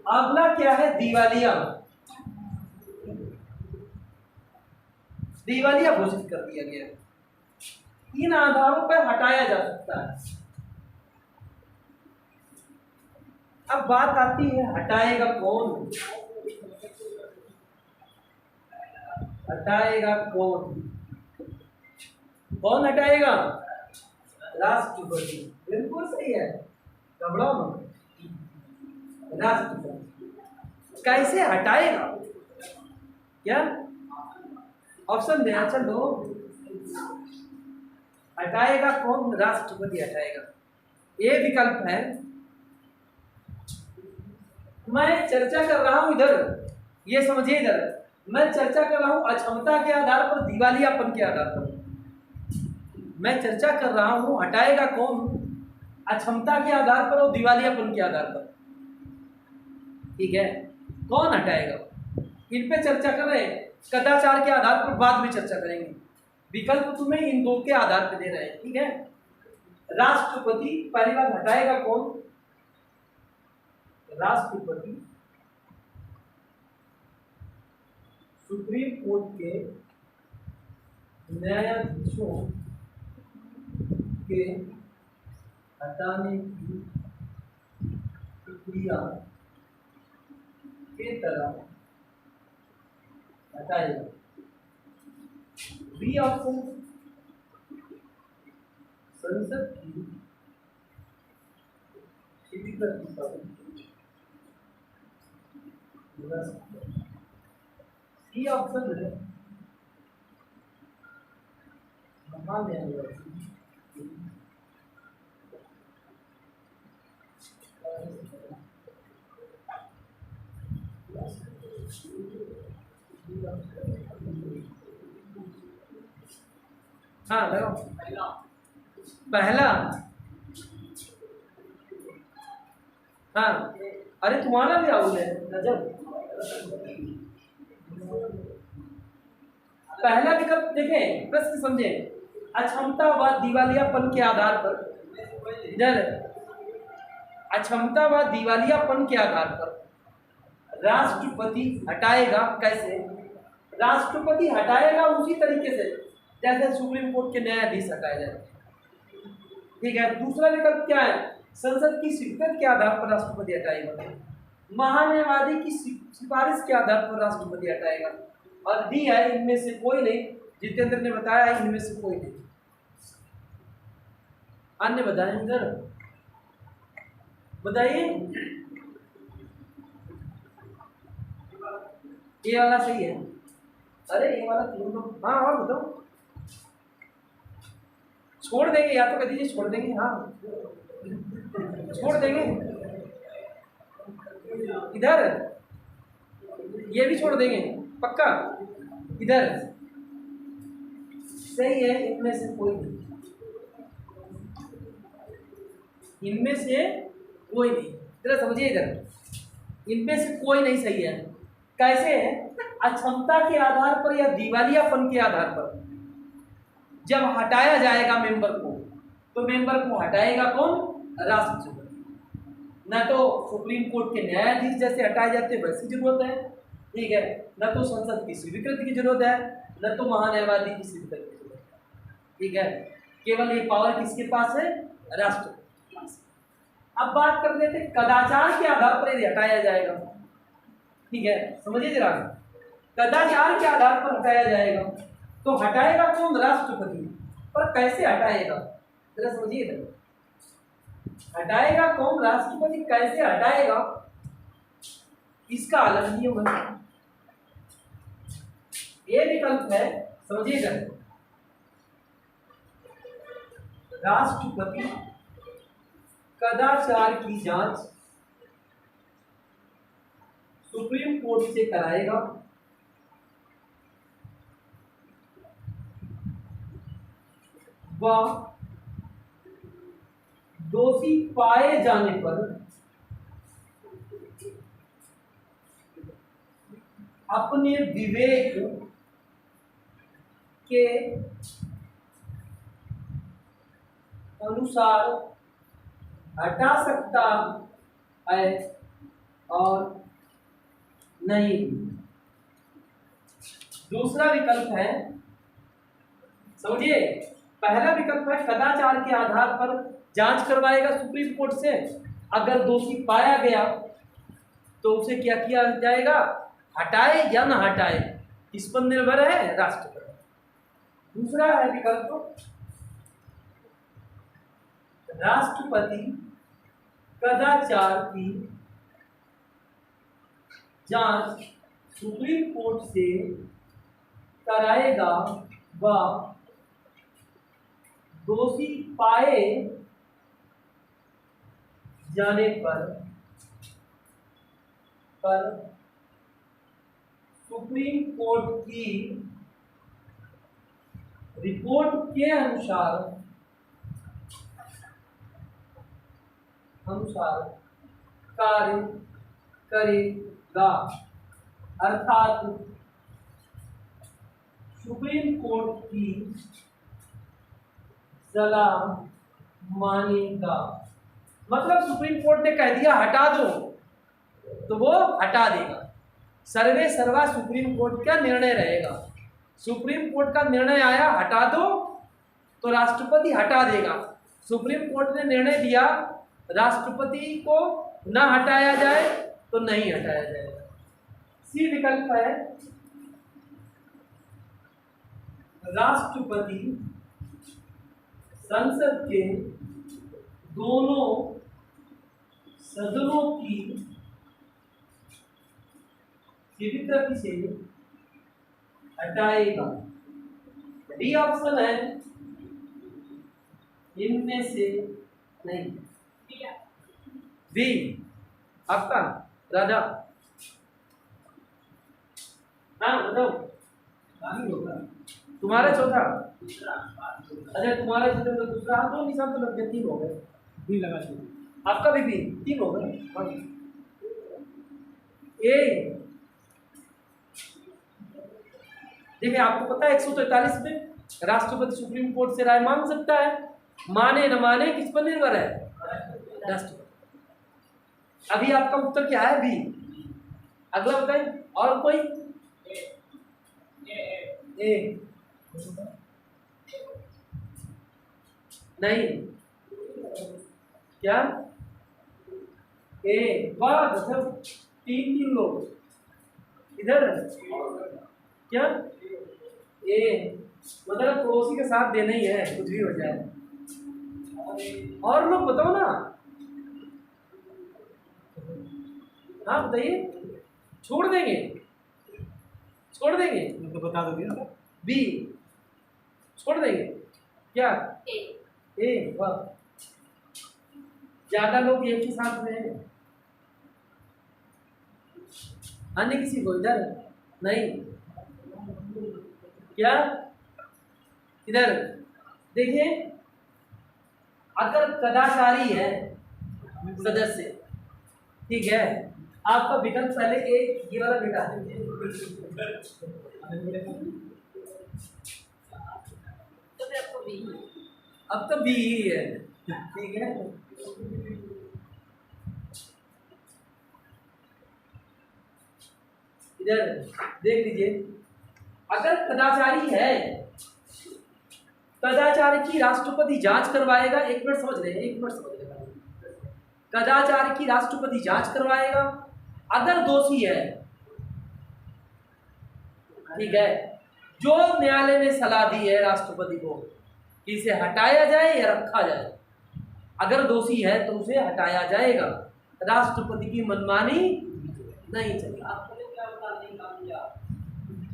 अगला क्या है? दिवालिया, दिवालिया घोषित कर दिया गया। इन आधारों पर हटाया जा सकता है। अब बात आती है हटाएगा कौन? हटाएगा कौन? कौन हटाएगा? राष्ट्रपति। बिल्कुल सही है, घबराओ मत। राष्ट्रपति कैसे हटाएगा? क्या ऑप्शन दे? अच्छा दो। हटाएगा कौन? राष्ट्रपति हटाएगा। ये विकल्प है। मैं चर्चा कर रहा हूं इधर, ये समझिए, इधर मैं चर्चा कर रहा हूं अक्षमता के आधार पर, दिवालियापन के आधार पर। मैं चर्चा कर रहा हूं हटाएगा कौन? अक्षमता के आधार पर और दिवालियापन के आधार पर, ठीक है। कौन हटाएगा, इन पे चर्चा कर रहे हैं। कदाचार के आधार पर बाद में चर्चा करेंगे। विकल्प तुम्हें इन दो के आधार पर दे रहे हैं, ठीक है। राष्ट्रपति पहली बार हटाएगा कौन? राष्ट्रपति सुप्रीम कोर्ट के न्यायाधीशों के हटाने की प्रक्रिया के तरह हटाएगा। बी ऑप्शन, संसद की स्वीकृति पर। सी ऑप्शन है महान्यायालय। हाँ लगाओ। पहला, हाँ अरे तुम्हारा भी राहुल है, गजब। पहला विकल्प देखें, प्रश्न समझे। अक्षमता व दिवालियापन के आधार पर, इधर अक्षमता व दिवालियापन के आधार पर राष्ट्रपति हटाएगा। कैसे? राष्ट्रपति हटाएगा उसी तरीके से जैसे सुप्रीम कोर्ट के न्यायाधीश हटाए जाते हैं। ठीक है। दूसरा विकल्प क्या है? संसद की स्वीकृति के आधार पर राष्ट्रपति हटाएगा। महान्यायवादी की सिफारिश के आधार पर राष्ट्रपति हटाएगा। और डी है इनमें से कोई नहीं। जितेंद्र ने बताया है इनमें से कोई नहीं। अन्य बताएं, इधर बताइए। ये वाला सही है। अरे ये वाला तीन दो। हाँ और बताओ। छोड़ देंगे या तो कह दीजिए छोड़ देंगे। हाँ छोड़ देंगे। इधर ये भी छोड़ देंगे पक्का। इधर सही है। इनमें से कोई नहीं, इनमें से कोई नहीं। इधर समझिए, इधर इनमें से कोई नहीं सही है। कैसे है? अक्षमता के आधार पर या दिवालियापन के आधार पर जब हटाया जाएगा मेंबर को, तो मेंबर को हटाएगा कौन? राष्ट्रपति। न तो सुप्रीम कोर्ट के न्यायाधीश जैसे हटाए जाते वैसी जरूरत है, ठीक है, न तो संसद की स्वीकृति की जरूरत है, न तो महान्यायवादी की स्वीकृति की जरूरत है। ठीक है। केवल ये पावर किसके पास है? राष्ट्रपति के पास। अब बात कर लेते कदाचार के आधार पर यदि हटाया जाएगा। ठीक है, समझिए जरा। कदाचार के आधार पर हटाया जाएगा तो हटाएगा कौन? राष्ट्रपति। पर कैसे हटाएगा? जरा समझिए। हटाएगा कौन? राष्ट्रपति। कैसे हटाएगा? इसका अलग नियम है। ये विकल्प है, समझिएगा। राष्ट्रपति कदाचार की जांच सुप्रीम कोर्ट से कराएगा व दोषी पाए जाने पर अपने विवेक के अनुसार हटा सकता है और नहीं। दूसरा विकल्प है, समझिए, पहला विकल्प है कदाचार के आधार पर जांच करवाएगा सुप्रीम कोर्ट से। अगर दोषी पाया गया तो उसे क्या किया जाएगा? हटाए या ना हटाए, इस पर निर्भर है राष्ट्रपति। दूसरा है विकल्प, राष्ट्रपति कदाचार की जांच सुप्रीम कोर्ट से कराएगा व दोषी पाए जाने पर सुप्रीम कोर्ट की रिपोर्ट के अनुसार कार्य करेगा। अर्थात सुप्रीम कोर्ट की सलाह मानेगा। मतलब सुप्रीम कोर्ट ने कह दिया हटा दो तो वो हटा देगा। सर्वे सर्वा सुप्रीम कोर्ट का निर्णय रहेगा। सुप्रीम कोर्ट का निर्णय आया हटा दो तो राष्ट्रपति हटा देगा। सुप्रीम कोर्ट ने निर्णय दिया राष्ट्रपति को न हटाया जाए तो नहीं हटाया जाएगा। सी विकल्प है, राष्ट्रपति संसद के दोनों सदनों की स्वीकृति से हटाएगा। डी ऑप्शन है, इनमें से नहीं। बी आपका राजा। हाँ बताओ, तुम्हारा चौथा। अच्छा तुम्हारा चौथा तो दूसरा। हाँ दो निशान तो लग गए, तीन हो गए। बी लगा दो। आपका भी तीन हो गए। ए देखिए, आपको पता है 143 में राष्ट्रपति सुप्रीम कोर्ट से राय मांग सकता है, माने न माने किस पर निर्भर है, राष्ट्रपति। अभी आपका उत्तर क्या है, बी। अगला बताइए, और कोई? ए नहीं, क्या? ए, वाह मतलब 3 लोग इधर, क्या? ए मतलब पड़ोसी के साथ देना ही है, कुछ भी हो जाए। और लोग बताओ ना, हाँ बताइए, छोड़ देंगे, छोड़ देंगे तो बता दोगे ना? बी, छोड़ देंगे क्या? ए, वाह, ज्यादा लोग एक ही साथ में हैं। अन्य किसी को इधर नहीं, क्या? इधर देखिए, अगर कदाचारी है सदस्य, ठीक है, आपका विकल्प पहले एक ये वाला बेटा है, तो फिर आपको बी। अब तो बी ही है, ठीक है। इधर देख लीजिए, अगर कदाचारी है, कदाचार की राष्ट्रपति जांच करवाएगा। एक मिनट समझ रहे हैं, एक मिनट समझ रहे हैं। कदाचार की राष्ट्रपति जांच करवाएगा, अगर दोषी है, ठीक है, जो न्यायालय ने सलाह दी है राष्ट्रपति को कि इसे हटाया जाए या रखा जाए, अगर दोषी है तो उसे हटाया जाएगा, राष्ट्रपति की मनमानी नहीं चलेगी।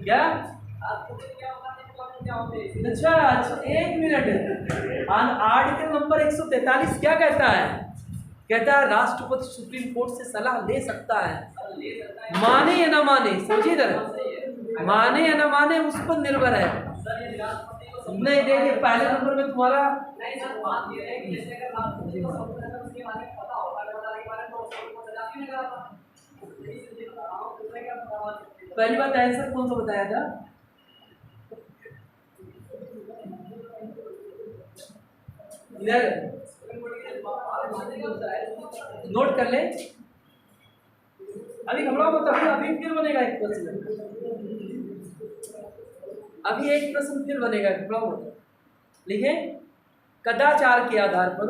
क्या? अच्छा अच्छा, एक मिनट, आर्टिकल नंबर 143 क्या कहता है? कहता है राष्ट्रपति सुप्रीम कोर्ट से सलाह ले सकता है, माने या ना माने, समझिए इधर, माने या ना माने उस पर निर्भर है। नहीं देखिए, पहले नंबर में तुम्हारा पहली बात आंसर कौन सा बताया था? इधर नोट कर ले, अभी घबराओ मत, अभी फिर बनेगा एक प्रश्न, अभी एक प्रश्न फिर बनेगा, घबराओ मत। लिखे, कदाचार के आधार पर,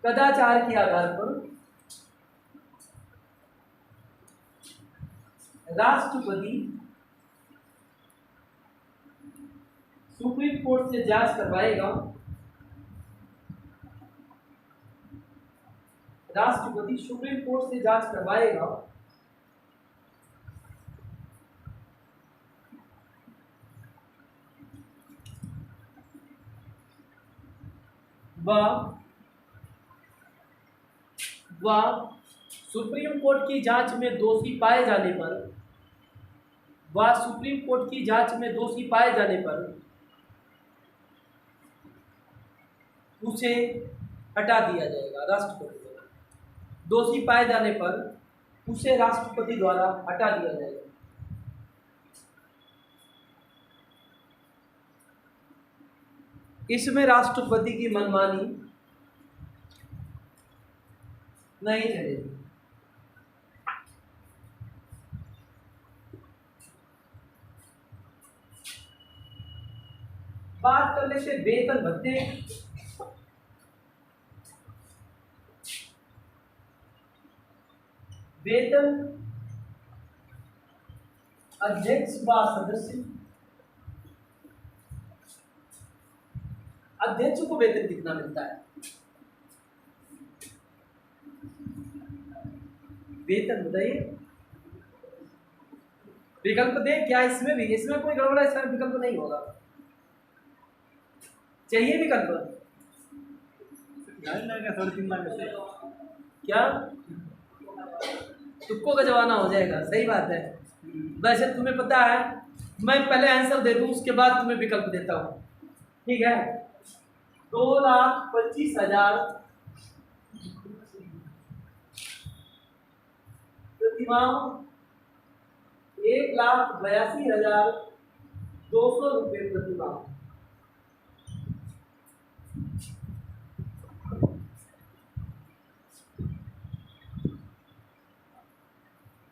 कदाचार के आधार पर राष्ट्रपति सुप्रीम कोर्ट से जांच करवाएगा, राष्ट्रपति सुप्रीम कोर्ट से जांच करवाएगा, वह सुप्रीम कोर्ट की जांच में दोषी पाए जाने पर, वह सुप्रीम कोर्ट की जांच में दोषी पाए जाने पर उसे हटा दिया जाएगा राष्ट्रपति द्वारा, दोषी पाए जाने पर उसे राष्ट्रपति द्वारा हटा दिया जाएगा। इसमें राष्ट्रपति की मनमानी नहीं चलेगी। बात कर लेते वेतन भत्ते। वेतन अध्यक्ष व सदस्य, अध्यक्ष को वेतन कितना मिलता है? वेतन बताइए, विकल्प दे क्या? इसमें भी, इसमें कोई गड़बड़ है, इसमें विकल्प नहीं होगा, चाहिए विकल्प? 3.5 लाख से क्या तुक्को का जमाना हो जाएगा? सही बात है। वैसे तुम्हें पता है, मैं पहले आंसर दे दूं, उसके बाद तुम्हें विकल्प देता हूं, ठीक है? 2,25,000 प्रतिमाह, 1,82,000 200 रुपये प्रति माह।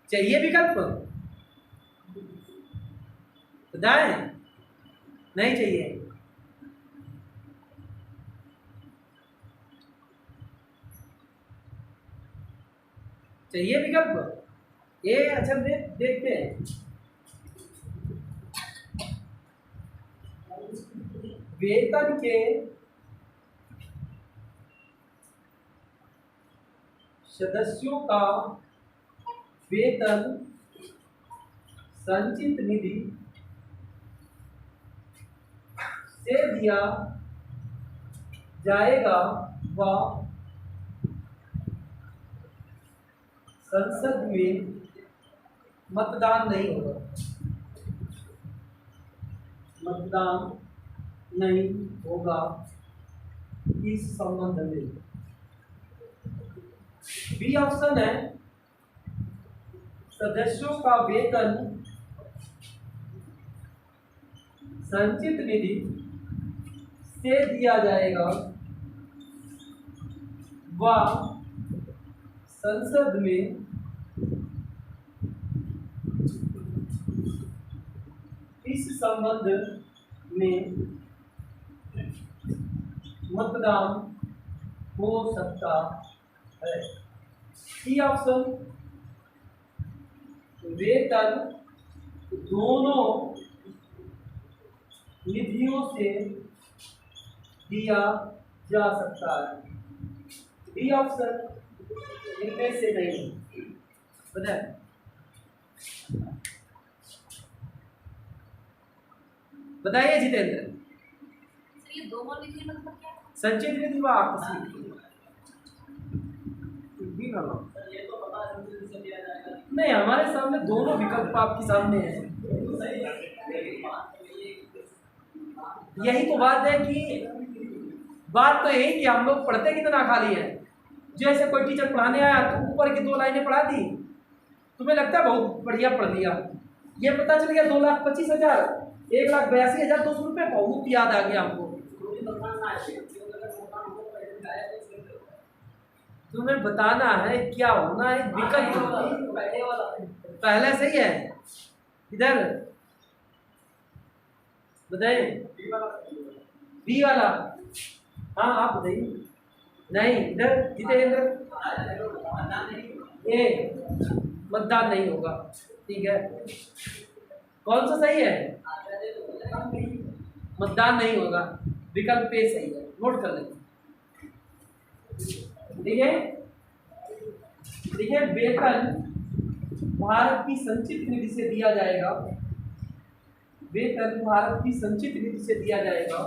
चाहिए विकल्प? बताएं? नहीं चाहिए? चाहिए विकल्प? ये अच्छा देखते हैं। वेतन के सदस्यों का वेतन संचित निधि से दिया जाएगा व संसद में मतदान नहीं होगा। मतदान नहीं होगा इस संबंध में। बी ऑप्शन है सदस्यों का वेतन संचित निधि से दिया जाएगा व संसद में इस संबंध में मतदान हो सकता है। सी ऑप्शन वेतन दोनों निधियों से दिया जा सकता है। डी ऑप्शन इनमें से नहीं। बताए? बताइए जितेंद्र। ये दोनों निधि मतलब क्या? संचित निधि व आकस्मिक नहीं, हमारे सामने दोनों विकल्प आपके सामने हैं। यही तो बात है कि बात तो यही कि हम लोग पढ़ते कितना खाली है। जैसे कोई टीचर पढ़ाने आया तो ऊपर की 2 लाइनें पढ़ा दी, तुम्हें लगता है बहुत बढ़िया पढ़ लिया। ये पता चल गया 2,25,000 1,82,200 रुपये बहुत याद आ गया हमको। तुम्हें बताना है क्या होना है विकल्प। पहले सही है। इधर बताइए। बी वाला? हाँ आप बताइए। नहीं, इधर जितेंद्र। ए मतदान नहीं होगा। ठीक है, कौन सा सही है? मतदान नहीं होगा, विकल्प ए सही है। नोट कर लेंगे। ठीक है, देखिए वेतन भारत की संचित निधि से दिया जाएगा। वेतन भारत की संचित निधि से दिया जाएगा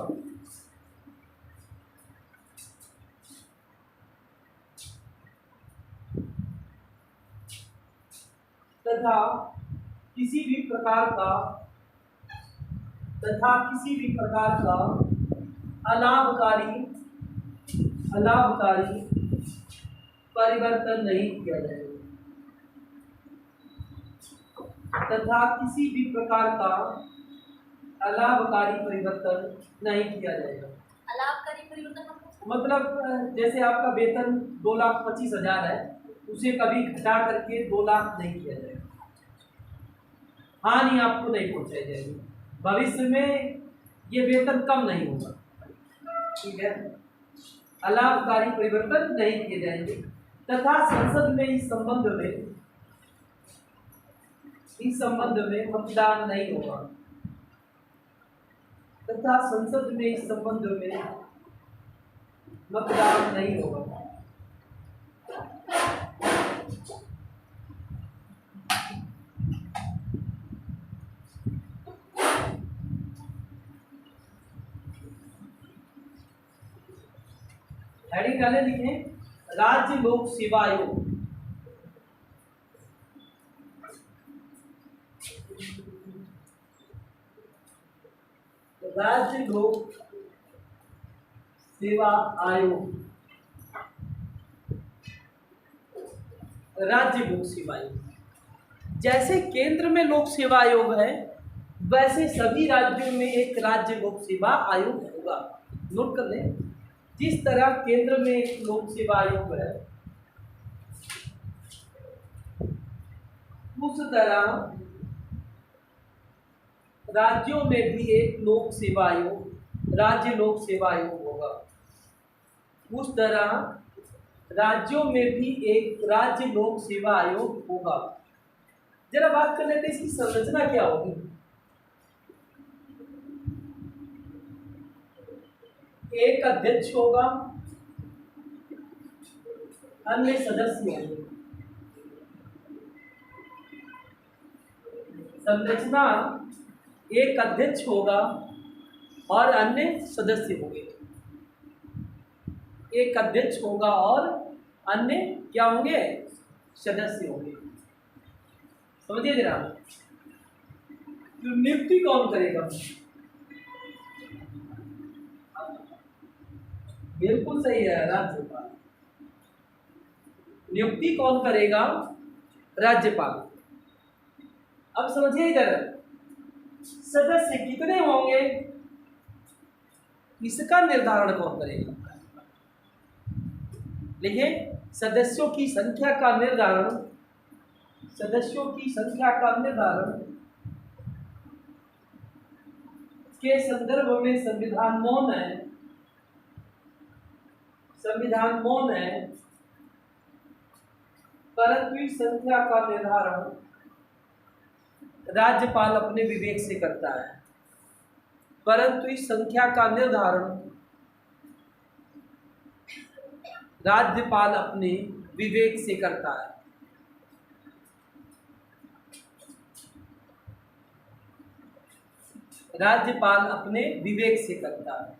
तथा किसी भी प्रकार का अलाभकारी परिवर्तन नहीं किया जाएगा। तथा किसी भी प्रकार का अलाभकारी परिवर्तन नहीं किया जाएगा। अलाभकारी परिवर्तन मतलब जैसे आपका वेतन 2,25,000 है, उसे कभी घटा करके 2 लाख नहीं किया जाएगा। हानि आपको नहीं पहुंचाई जाएगी। भविष्य में ये वेतन कम नहीं होगा। ठीक है, अलाभकारी परिवर्तन नहीं किए जाएंगे। तथा संसद में इस संबंध में मतदान नहीं होगा। तथा संसद में इस संबंध में मतदान नहीं होगा। हेडिंग डाले लिखे राज्य लोक सेवा आयोग। राज्य लोक सेवा आयोग, राज्य लोक सेवा आयोग। जैसे केंद्र में लोक सेवा आयोग है, वैसे सभी राज्यों में एक राज्य लोक सेवा आयोग होगा। नोट कर लें, जिस तरह केंद्र में एक लोक सेवा आयोग है, उस तरह राज्यों में भी एक लोक सेवा आयोग, राज्य लोक सेवा आयोग होगा। उस तरह राज्यों में भी एक राज्य लोक सेवा आयोग होगा। जरा बात कर लेते हैं इसकी संरचना क्या होगी। एक अध्यक्ष होगा, अन्य सदस्य होंगे। संरचना, एक अध्यक्ष होगा और अन्य सदस्य होंगे। एक अध्यक्ष होगा और अन्य क्या होंगे, सदस्य होंगे। समझिए जरा, तो नियुक्ति कौन करेगा? बिल्कुल सही है, राज्यपाल। नियुक्ति कौन करेगा? राज्यपाल। अब समझिए इधर, सदस्य कितने होंगे इसका निर्धारण कौन करेगा? देखिए, सदस्यों की संख्या का निर्धारण, सदस्यों की संख्या का निर्धारण के संदर्भ में संविधान मौन है, संविधान मौन है, परंतु इस संख्या का निर्धारण राज्यपाल अपने विवेक से करता है। परंतु इस संख्या का निर्धारण राज्यपाल अपने विवेक से करता है। राज्यपाल अपने विवेक से करता है।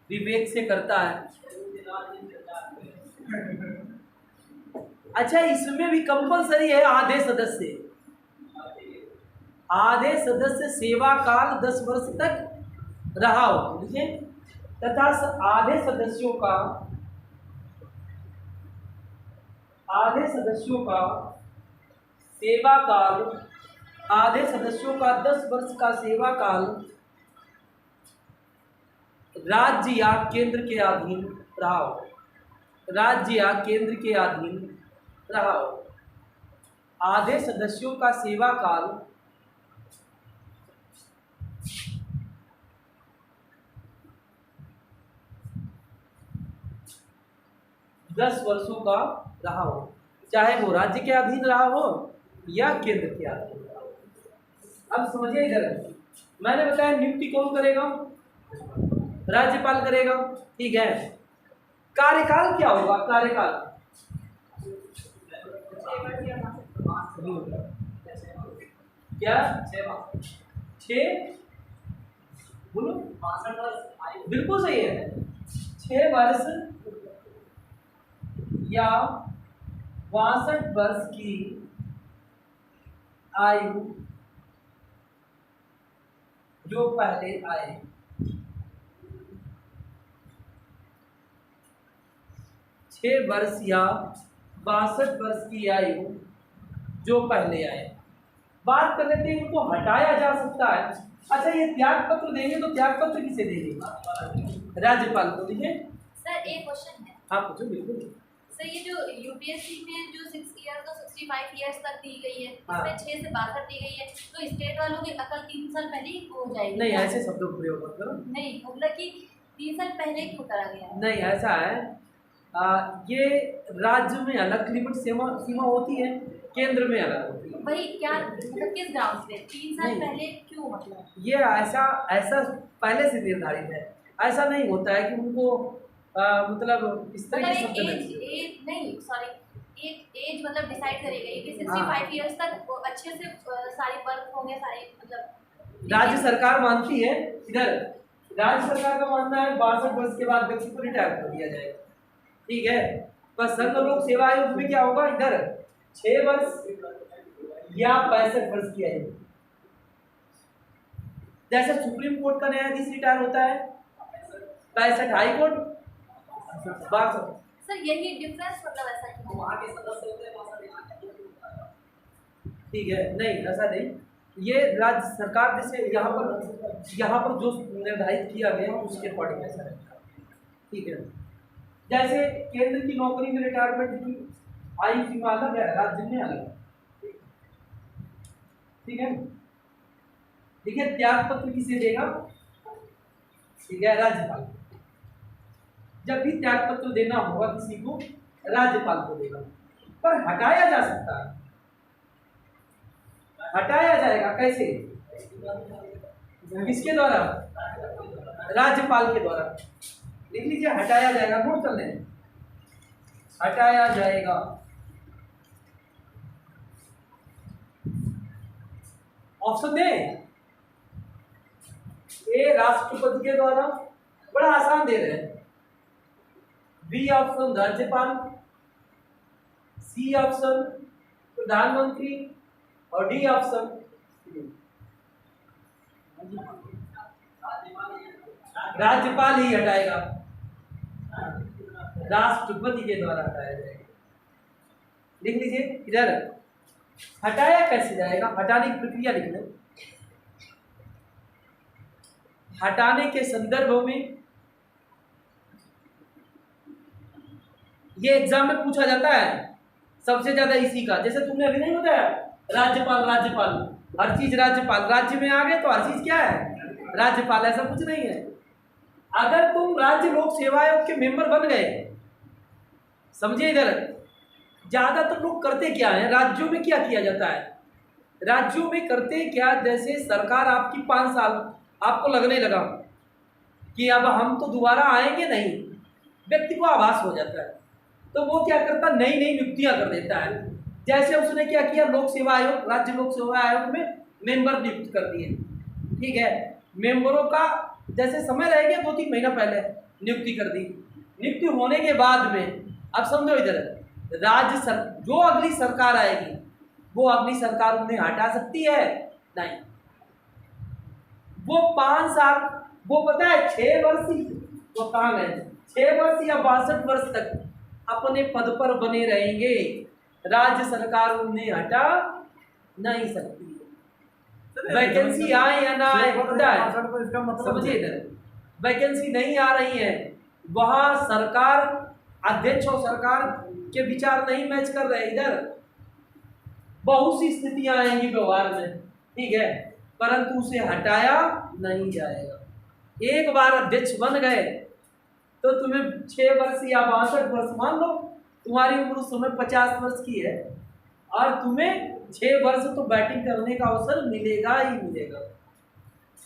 विवेक से करता है। अच्छा, इसमें भी कंपलसरी है आधे सदस्य, आधे सदस्य सेवा काल 10 वर्ष तक रहा हो, ठीक है, तथा आधे सदस्यों का, आधे सदस्यों का सेवा काल, आधे सदस्यों का 10 वर्ष का सेवा काल राज्य या केंद्र के अधीन रहा हो, राज्य या केंद्र के अधीन रहा हो। आधे सदस्यों का सेवा काल 10 वर्षों का रहा हो, चाहे वो राज्य के अधीन रहा हो या केंद्र के अधीन रहा हो। अब समझिए इधर, मैंने बताया नियुक्ति कौन करेगा? राज्यपाल करेगा, ठीक है। कार्यकाल क्या होगा? कार्यकाल क्या? 6 बोलो, 62 वर्ष। बिल्कुल सही है, 6 वर्ष या 62 वर्ष की आयु जो पहले आए। 6 वर्ष या 62 वर्ष की आयु जो पहले आए। बात कर लेते हैं, इनको हटाया जा सकता है। अच्छा, ये त्याग पत्र देंगे तो त्याग पत्र किसे देंगे? राज्यपाल को। देखिए सर, एक क्वेश्चन है। हाँ पूछो। बिल्कुल सर, ये जो यूपीएससी में जो 6 ईयर तो 65 ईयर्स तक दी गई है, हाँ। इसमें 6 से 62 दी गई है, तो स्टेट वालों की अकल 3 साल पहले ही हो जाएगी? नहीं, ऐसे शब्दों का प्रयोग मत करो। नहीं, मतलब कि 3 साल पहले क्यों करा गया है? नहीं, ऐसा है, ये राज्य में अलग लिमिट सीमा होती है, केंद्र में अलग होती है। वही क्या, मतलब किस ग्राउंड पे 3 साल नहीं। पहले क्यों? मतलब ये ऐसा पहले से निर्धारित है। ऐसा नहीं होता है कि उनको मतलब इस तरह के शब्द एज नहीं, सॉरी, एक एज मतलब डिसाइड करी गई कि हाँ। 65 इयर्स तक वो अच्छे से सारे वर्क होंगे, सारे मतलब राज्य सरकार मानती है। इधर राज्य सरकार का मानना है 62 वर्ष के बाद व्यक्ति को रिटायर कर दिया जाएगा, ठीक है। पर संघ लोक सेवा आयोग में क्या होगा? इधर 6 वर्ष या 62 वर्ष की आयु। जैसे सुप्रीम कोर्ट का न्यायाधीश रिटायर होता है 65, हाई कोर्ट 62। सर यही डिफरेंस मतलब ऐसा क्यों? वहाँ के सदस्य होते हैं, वहाँ से यहाँ के लोग होता है। ठीक है, नहीं ऐसा नहीं, ये राज्य सरकार जैसे यहाँ पर जो निर्धारित किया गया है उसके अकॉर्डिंग ऐसा रहता है। ठीक है, जैसे केंद्र की नौकरी में रिटायरमेंट की आयु सीमा अलग है, राज्य में अलग है। ठीक है, देखिए त्याग पत्र किसे देगा? ठीक है, राज्यपाल। जब भी त्याग पत्र देना होगा किसी को, राज्यपाल को देगा। पर हटाया जा सकता है, हटाया जाएगा कैसे? किसके द्वारा? राज्यपाल के द्वारा। लिख लीजिए, हटाया जाएगा, नोट कर लें, हटाया जाएगा। ऑप्शन दे, ए राष्ट्रपति के द्वारा, बड़ा आसान दे रहे हैं। बी ऑप्शन राज्यपाल, सी ऑप्शन प्रधानमंत्री और डी ऑप्शन राज्यपाल ही हटाएगा, राष्ट्रपति के द्वारा हटाया जाएगा। लिख लीजिए इधर, हटाया कैसे जाएगा? हटाने की प्रक्रिया लिख लो। हटाने के संदर्भ में ये एग्जाम में पूछा जाता है सबसे ज्यादा इसी का। जैसे तुमने अभी नहीं बताया राज्यपाल, राज्यपाल हर चीज राज्यपाल, राज्य में आ गए तो हर चीज क्या है? राज्यपाल। ऐसा कुछ नहीं है। अगर तुम राज्य लोक सेवा आयोग के मेंबर बन गए, समझे इधर, ज्यादातर लोग करते क्या है, राज्यों में क्या किया जाता है, राज्यों में करते क्या, जैसे सरकार आपकी 5 साल आपको लगने लगा कि अब हम तो दोबारा आएंगे नहीं, व्यक्ति को आभास हो जाता है, तो वो क्या करता, नई नई नियुक्तियां कर देता है। जैसे उसने क्या किया, लोक सेवा आयोग, राज्य लोक सेवा आयोग में मेंबर नियुक्त कर दिए। ठीक है, मेंबरों का जैसे समय रह गया 2-3 महीना पहले नियुक्ति कर दी। नियुक्ति होने के बाद में अब समझो इधर, जो अगली सरकार आएगी वो अगली सरकार उन्हें हटा सकती है? नहीं। वो 5 साल, वो पता है 6 वर्ष ही, वो कहाँ गए, 6 वर्ष या 62 वर्ष तक अपने पद पर बने रहेंगे, राज्य सरकार उन्हें हटा नहीं सकती। वैकेंसी आए या ना आए, समझिए इधर, वैकेंसी नहीं आ रही है, वहां सरकार अध्यक्ष और सरकार के विचार नहीं मैच कर रहे। इधर बहुत सी स्थितियां आएंगी व्यवहार में, ठीक है, परंतु उसे हटाया नहीं जाएगा। एक बार अध्यक्ष बन गए तो तुम्हें 6 वर्ष या 62 वर्ष, मान लो तुम्हारी उम्र उस समय 50 वर्ष की है और तुम्हें 6 वर्ष तो बैटिंग करने का अवसर मिलेगा ही मिलेगा।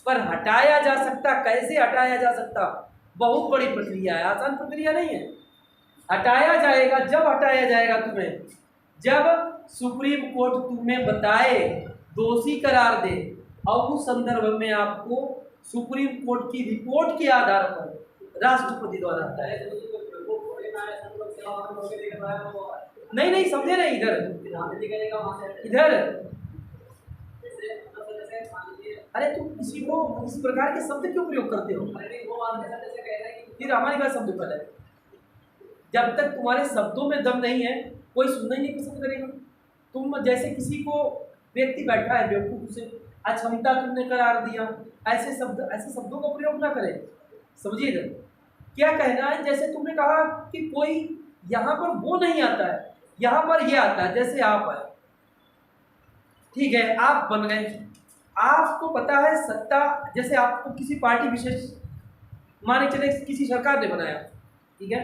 पर हटाया जा सकता, कैसे हटाया जा सकता? बहुत बड़ी प्रक्रिया है, आसान प्रक्रिया नहीं है। हटाया जाएगा, जब हटाया जाएगा तुम्हें, जब सुप्रीम कोर्ट तुम्हें बताए, दोषी करार दे, और उस संदर्भ में आपको सुप्रीम कोर्ट की रिपोर्ट के आधार पर राष्ट्रपति द्वारा हटाया जाए। नहीं समझे नहीं, इधर अरे तुम किसी को इस प्रकार के शब्द क्यों प्रयोग करते हो? फिर हमारी बात समझो पहले, जब तक तुम्हारे शब्दों में दम नहीं है कोई सुनना ही नहीं पसंद करेगा। तुम जैसे किसी को, व्यक्ति बैठा है बेवकूफ, उसे अक्षमता तुमने करार दिया, ऐसे शब्दों का प्रयोग ना करें, समझिएगा क्या कहना है। जैसे तुमने कहा कि कोई यहाँ पर वो नहीं आता है, यहाँ पर ये आता है, जैसे आप है, ठीक है, आप बन गए, आपको पता है सत्ता, जैसे आपको किसी पार्टी विशेष, माने चले किसी सरकार ने बनाया, ठीक है,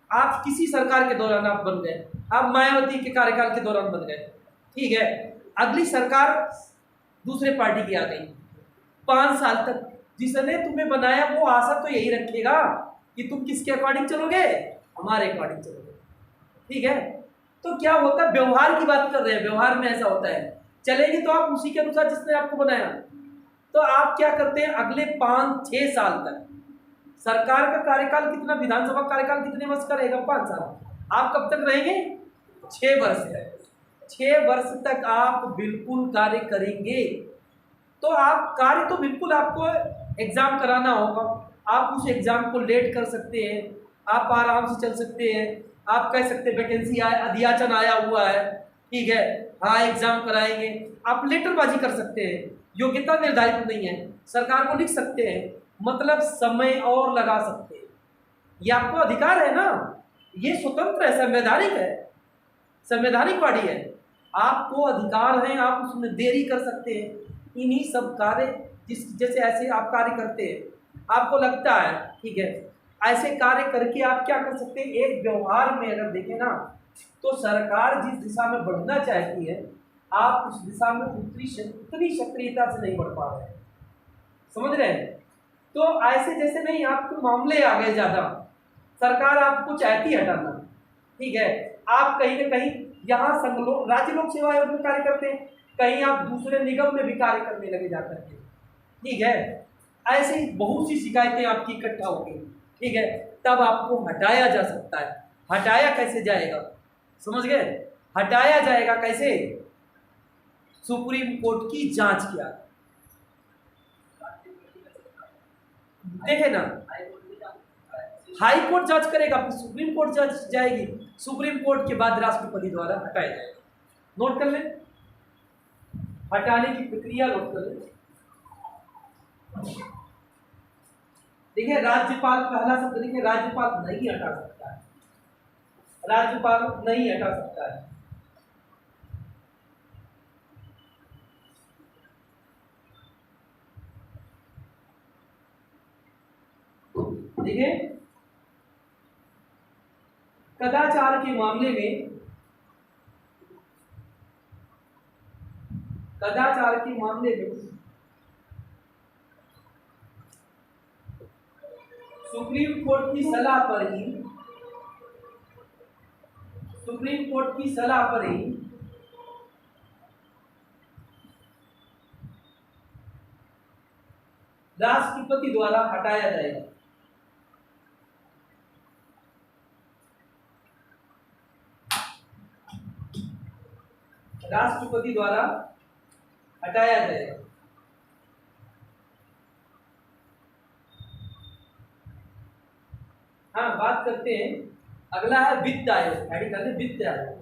आप किसी सरकार के दौरान आप बन गए, आप मायावती के कार्यकाल के दौरान बन गए, ठीक है, अगली सरकार दूसरे पार्टी की आ गई, 5 साल तक जिसने तुम्हें बनाया वो आशा तो यही रखेगा कि तुम किसके अकॉर्डिंग चलोगे, हमारे अकॉर्डिंग चलोगे, ठीक है। तो क्या होता है, व्यवहार की बात कर रहे हैं, व्यवहार में ऐसा होता है, चलेंगे तो आप उसी के अनुसार जिसने आपको बनाया। तो आप क्या करते हैं, अगले 5-6 साल तक, सरकार का कार्यकाल कितना, विधानसभा कार्यकाल कितने वर्ष का रहेगा, 5 साल, आप कब तक रहेंगे, 6 वर्ष तक। 6 वर्ष तक आप बिल्कुल कार्य करेंगे। तो आप कार्य तो बिल्कुल, आपको एग्जाम कराना होगा, आप उस एग्जाम को लेट कर सकते हैं, आप आराम से चल सकते हैं। आप कह सकते हैं वैकेंसी अध्याचन आया हुआ है, ठीक है, हाँ एग्जाम कराएंगे, आप लेटरबाजी कर सकते हैं, योग्यता निर्धारित नहीं है, सरकार को लिख सकते हैं, मतलब समय और लगा सकते हैं। ये आपको अधिकार है ना, ये स्वतंत्र है, संवैधानिक है, संवैधानिक बॉडी है, आपको अधिकार है, आप उसमें देरी कर सकते हैं। इन्हीं सब कार्य जैसे ऐसे आप कार्य करते हैं, आपको लगता है, ठीक है, ऐसे कार्य करके आप क्या कर सकते हैं, एक व्यवहार में अगर देखें ना तो सरकार जिस दिशा में बढ़ना चाहती है आप उस दिशा में उतनी सक्रियता से नहीं बढ़ पा रहे हैं, समझ रहे हैं। तो ऐसे जैसे नहीं, आपके मामले आ गए ज़्यादा, सरकार आपको चाहती है हटाना, ठीक है, आप कहीं ना कहीं यहाँ राज्य लोक सेवा आयोग में कार्य करते हैं, कहीं आप दूसरे निगम में भी कार्य करने लगे जाकर के, ठीक है, ऐसे ही बहुत सी शिकायतें आपकी इकट्ठा होगी, ठीक है, तब आपको हटाया जा सकता है। हटाया कैसे जाएगा, समझ गए, हटाया जाएगा कैसे, सुप्रीम कोर्ट की जांच किया, देखे ना, हाई कोर्ट जांच करेगा, फिर सुप्रीम कोर्ट जांच जाएगी, सुप्रीम कोर्ट के बाद राष्ट्रपति द्वारा हटाया जाएगा। नोट कर लें, हटाने की प्रक्रिया नोट कर लें। देखिए राज्यपाल, पहला शब्द देखिए, राज्यपाल नहीं हटा सकता है, राज्यपाल नहीं हटा सकता है। देखिए कदाचार के मामले में, कदाचार के मामले में सुप्रीम कोर्ट की सलाह पर ही, सुप्रीम कोर्ट की सलाह पर ही राष्ट्रपति द्वारा हटाया जाएगा। राष्ट्रपति द्वारा हटाया जाएगा। हाँ, बात करते हैं, अगला है वित्त आयोग, ऐड करते हैं वित्त आयोग।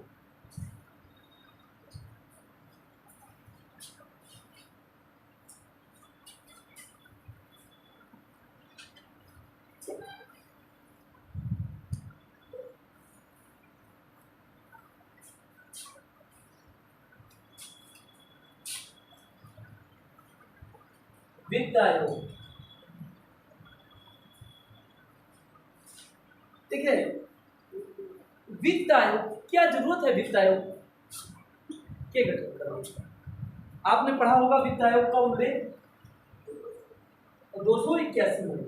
वित्त आयोग, देखिए वित्त आयोग, क्या जरूरत है वित्त आयोग के गठन करने? आपने पढ़ा होगा वित्त आयोग का उल्लेख 281 में।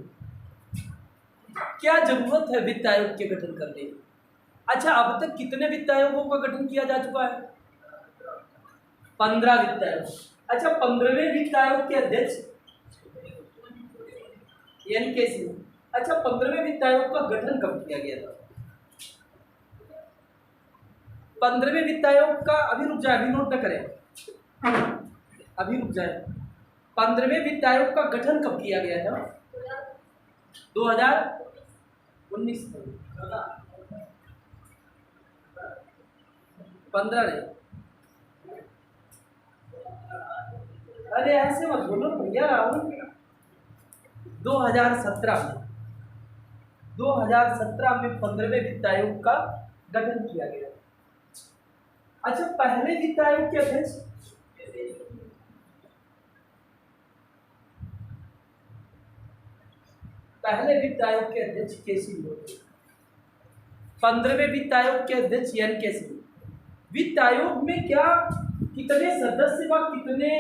क्या जरूरत है वित्त आयोग के गठन करने? अच्छा, अब तक कितने वित्त आयोगों का गठन किया जा चुका है? 15 वित्त आयोग। अच्छा, 15वें वित्त आयोग के अध्यक्ष NK सिंह। अच्छा, 15वें वित्त आयोग का गठन कब किया गया था? 15वें वित्त आयोग का, अभी रुक जाए, अभी नोट न करें, अभी रुक जाए, 15वें वित्त आयोग का गठन कब किया गया था? 2019 में, 15 नहीं, अरे ऐसे मत बोलो भैया, राहुल, 2017 में, 2017 में 15वें वित्त आयोग का गठन किया गया। अच्छा, पहले वित्त आयोग के अध्यक्ष, पहले वित्त आयोग के अध्यक्ष KC थे, 15वें वित्त आयोग के अध्यक्ष NK सिंह। वित्त आयोग में क्या कितने सदस्य व कितने,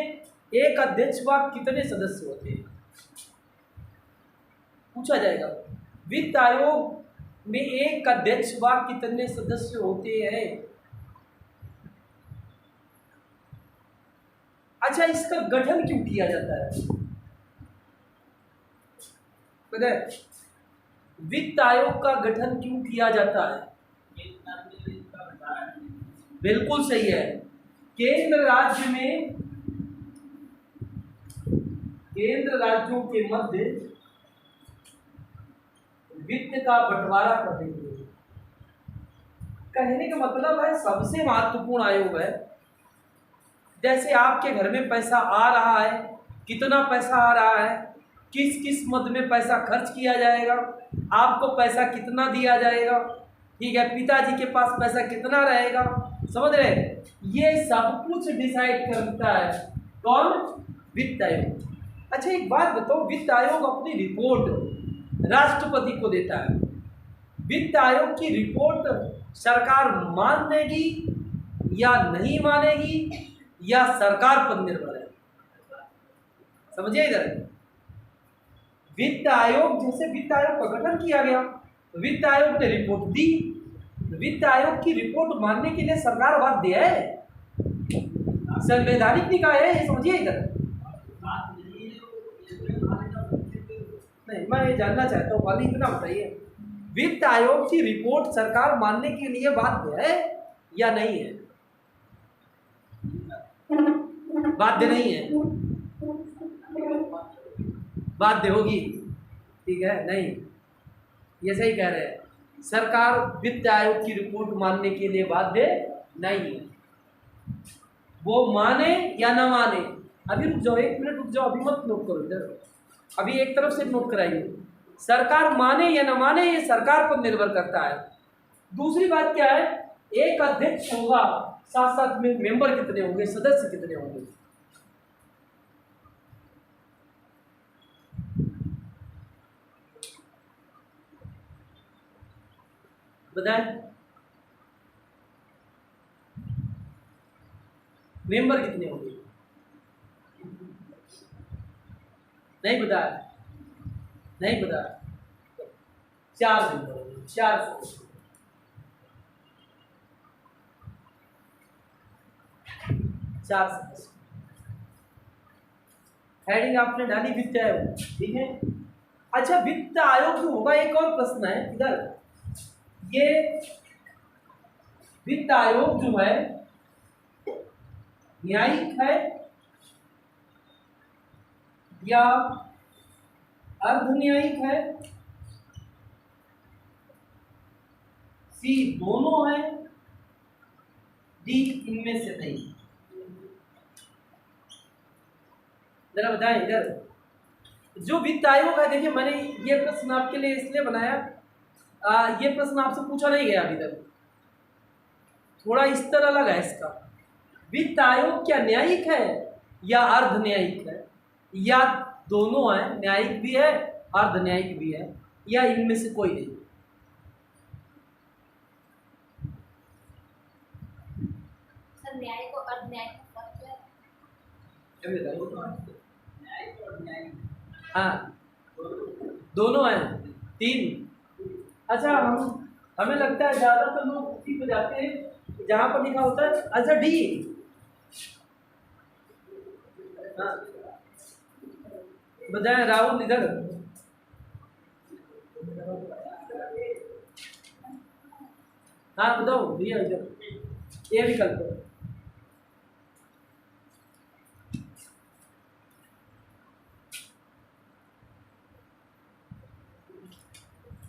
एक अध्यक्ष व कितने सदस्य होते हैं, पूछा जाएगा। वित्त आयोग में एक अध्यक्ष व कितने सदस्य होते हैं? अच्छा, इसका गठन क्यों किया जाता है? पता है वित्त आयोग का गठन क्यों किया जाता है? बिल्कुल सही है। केंद्र राज्य में, केंद्र राज्यों के मध्य वित्त का बंटवारा करने के लिए। कहने का मतलब है सबसे महत्वपूर्ण आयोग है। जैसे आपके घर में पैसा आ रहा है, कितना पैसा आ रहा है, किस किस मद में पैसा खर्च किया जाएगा, आपको पैसा कितना दिया जाएगा, ठीक है, पिताजी के पास पैसा कितना रहेगा, समझ रहे, ये सब कुछ डिसाइड करता है कौन? वित्त आयोग। अच्छा एक बात बताओ, वित्त आयोग अपनी रिपोर्ट राष्ट्रपति को देता है। वित्त आयोग की रिपोर्ट सरकार मान लेगी या नहीं मानेगी, या सरकार पर निर्भर है। समझिए इधर, वित्त आयोग, जैसे वित्त आयोग का गठन किया गया, वित्त आयोग ने रिपोर्ट दी, वित्त आयोग की रिपोर्ट मानने के लिए सरकार बाध्य है, संवैधानिक निकाय है, ये समझिए इधर। नहीं, मैं ये जानना चाहता हूँ, खाली इतना बताइए, वित्त आयोग की रिपोर्ट सरकार मानने के लिए बाध्य है या नहीं है? बाध्य नहीं है, बाध्य होगी, ठीक है, नहीं, ये सही कह रहे हैं, सरकार वित्त आयोग की रिपोर्ट मानने के लिए बाध्य नहीं है। वो माने या ना माने, अभी रुक जाओ, 1 मिनट रुक जाओ, अभी मत नोट करो इधर, अभी एक तरफ से नोट कराइए। सरकार माने या ना माने ये सरकार पर निर्भर करता है। दूसरी बात क्या है, एक अध्यक्ष होगा, साथ साथ में मेंबर कितने होंगे, सदस्य कितने होंगे? बताएं, मेंबर कितने होंगे? नहीं बताया, नहीं बताया, 4 मेंबर होंगे, 4 सदस्य। हेडिंग आपने डाली वित्त आयोग, ठीक है। अच्छा वित्त आयोग जो होगा, एक और प्रश्न है इधर, ये वित्त आयोग जो है न्यायिक है या अर्धन्यायिक है? सी दोनों है, डी इनमें से नहीं। जरा बताएं इधर, जो वित्त आयोग है, देखिए मैंने ये प्रश्न आपके लिए इसलिए बनाया, ये प्रश्न आपसे पूछा नहीं गया अभी तक, थोड़ा स्तर अलग है इसका। वित्त आयोग क्या न्यायिक है या अर्ध न्यायिक है, या दोनों है, न्यायिक भी है अर्ध न्यायिक भी है, या इनमें से कोई नहीं? सर न्यायिक और अर्ध न्यायिक का फर्क क्या है? हाँ दोनों हैं, 3। अच्छा हमें लगता है ज़्यादातर लोग उसी पे जाते हैं जहाँ पर लिखा होता है। अच्छा डी, हाँ बताएं राहुल इधर, हाँ बताओ भैया इधर, ये विकल्प है।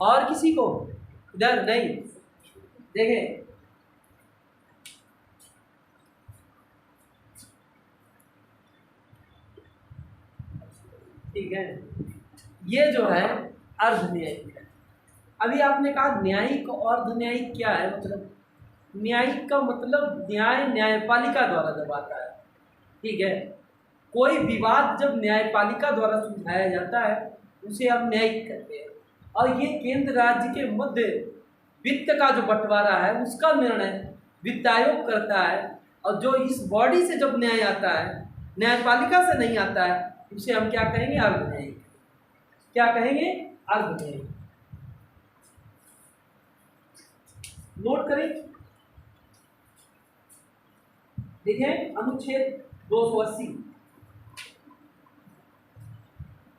और किसी को इधर नहीं? देखें ठीक है, ये जो है अर्ध न्यायिक है। अभी आपने कहा न्यायिक और अर्ध न्यायिक क्या है, मतलब न्यायिक का मतलब न्याय न्यायपालिका द्वारा जब आता है, ठीक है, कोई विवाद जब न्यायपालिका द्वारा सुलझाया जाता है उसे हम न्यायिक कहते हैं। और ये केंद्र राज्य के मध्य वित्त का जो बंटवारा है उसका निर्णय वित्त आयोग करता है, और जो इस बॉडी से जब न्याय आता है, न्यायपालिका से नहीं आता है, उसे हम क्या कहेंगे? अर्ध न्यायिक। क्या कहेंगे? अर्ध न्यायिक। नोट करें, देखें अनुच्छेद 280,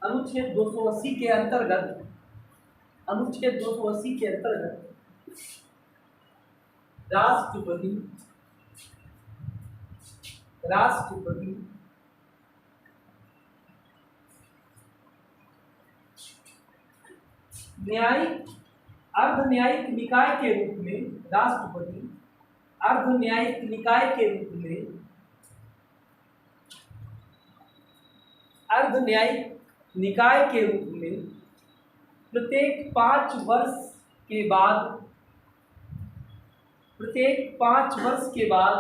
अनुच्छेद 280 के अंतर्गत, अनुच्छेद 280 के अंतर्गत राष्ट्रपति न्यायिक अर्ध न्यायिक निकाय के रूप में राष्ट्रपति अर्ध न्यायिक निकाय के रूप में अर्ध न्यायिक निकाय के रूप में प्रत्येक 5 वर्ष के बाद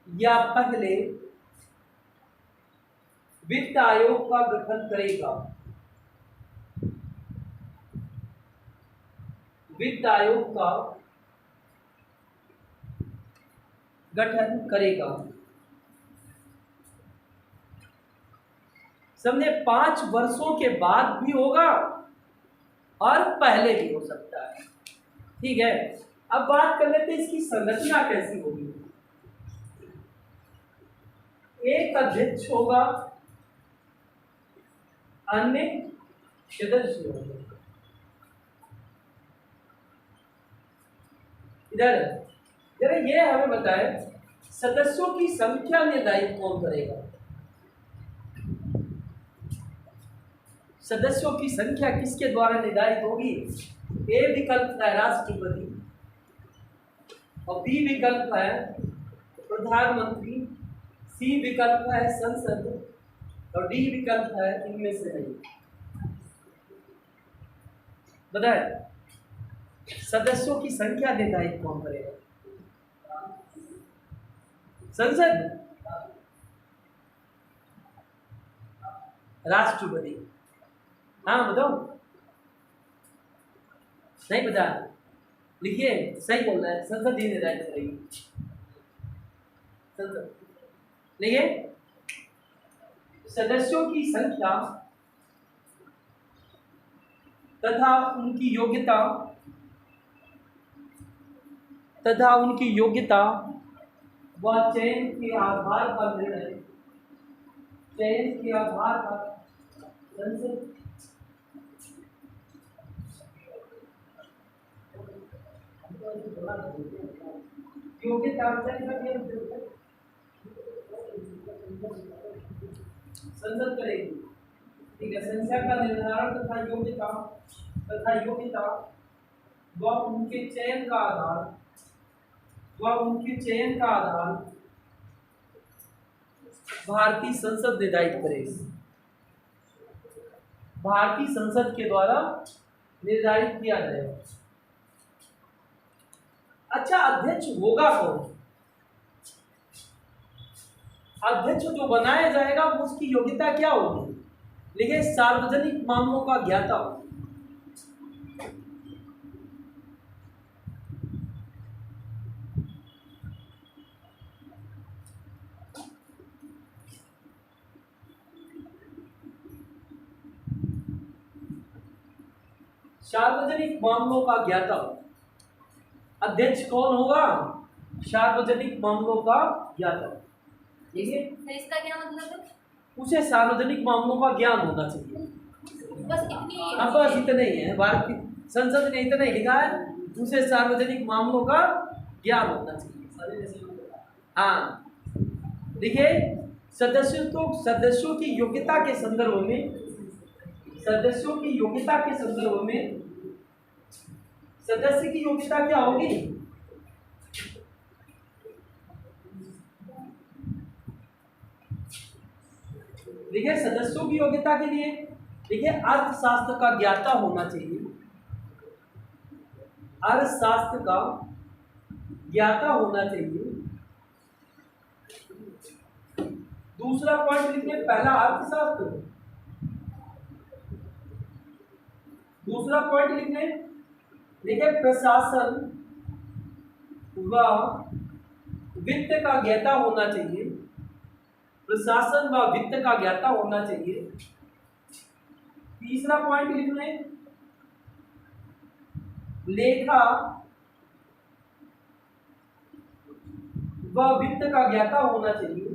या पहले वित्त आयोग का गठन करेगा। वित्त आयोग का गठन करेगा। समझे, 5 वर्षों के बाद भी होगा और पहले भी हो सकता है। ठीक है, अब बात कर लेते हैं इसकी संरचना कैसी होगी। एक अध्यक्ष होगा, अन्य सदस्य होंगे। इधर जरा ये हमें बताए, सदस्यों की संख्या निर्धारित कौन करेगा? सदस्यों की संख्या किसके द्वारा निर्धारित होगी? ए विकल्प है राष्ट्रपति, और बी विकल्प है प्रधानमंत्री, सी विकल्प है संसद, और डी विकल्प है इनमें से नहीं। बताए, सदस्यों की संख्या निर्धारित कौन करेगा? संसद, राष्ट्रपति। हाँ बताओ, नहीं बता, लिखिए, सही बोल रहा है, संसद ही निर्धारित करेगी। संसद लिखिए, सदस्यों की संख्या तथा उनकी योग्यता व चयन के आधार पर संसद योग्यता संसद करेगी। ठीक है, संख्या का निर्धारण तथा योग्यता व उनके चयन का आधार भारतीय संसद निर्धारित करेगी। भारतीय संसद के द्वारा निर्धारित किया जाएगा। अच्छा, अध्यक्ष होगा कौन? अध्यक्ष जो बनाया जाएगा उसकी योग्यता क्या होगी? लिखे, सार्वजनिक मामलों का ज्ञाता। सार्वजनिक मामलों का ज्ञाता अध्यक्ष कौन होगा? सार्वजनिक मामलों का ज्ञाता। ठीक है, इसका क्या मतलब है? उसे सार्वजनिक मामलों का ज्ञान होना चाहिए। बस इतनी, अब बस इतना ही है, भारत की संसद ने इतना ही लिखा है, उसे सार्वजनिक मामलों का ज्ञान होना चाहिए। हाँ, देखिए, सदस्यों की योग्यता के संदर्भ में सदस्य की योग्यता क्या होगी? देखिए, सदस्यों की योग्यता के लिए देखिए, अर्थशास्त्र का ज्ञाता होना चाहिए। अर्थशास्त्र का ज्ञाता होना चाहिए। दूसरा पॉइंट लिखिए, पहला अर्थशास्त्र। दूसरा पॉइंट लिखने, देखिए, प्रशासन व वित्त का ज्ञाता होना चाहिए। प्रशासन व वित्त का ज्ञाता होना चाहिए। तीसरा पॉइंट लिखने, लेखा व वित्त का ज्ञाता होना चाहिए।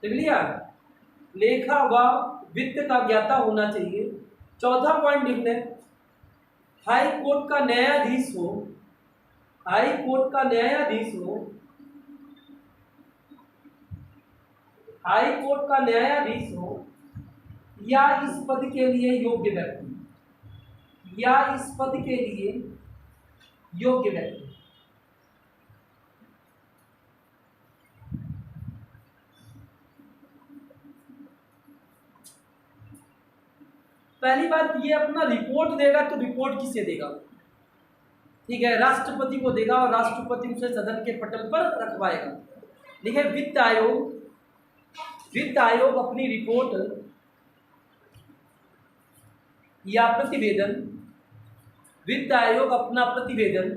देख लिया, लेखा व वित्त का ज्ञाता होना चाहिए। चौथा पॉइंट लिखने, हाई कोर्ट का न्यायाधीश हो। हाई कोर्ट का न्यायाधीश हो हाई कोर्ट का न्यायाधीश हो या इस पद के लिए योग्य व्यक्ति, या इस पद के लिए योग्य व्यक्ति। पहली बात ये अपना रिपोर्ट देगा तो रिपोर्ट किसे देगा, ठीक है, राष्ट्रपति को देगा और राष्ट्रपति उसे सदन के पटल पर रखवाएगा। देखिए वित्त आयोग अपनी रिपोर्ट या प्रतिवेदन, वित्त आयोग अपना प्रतिवेदन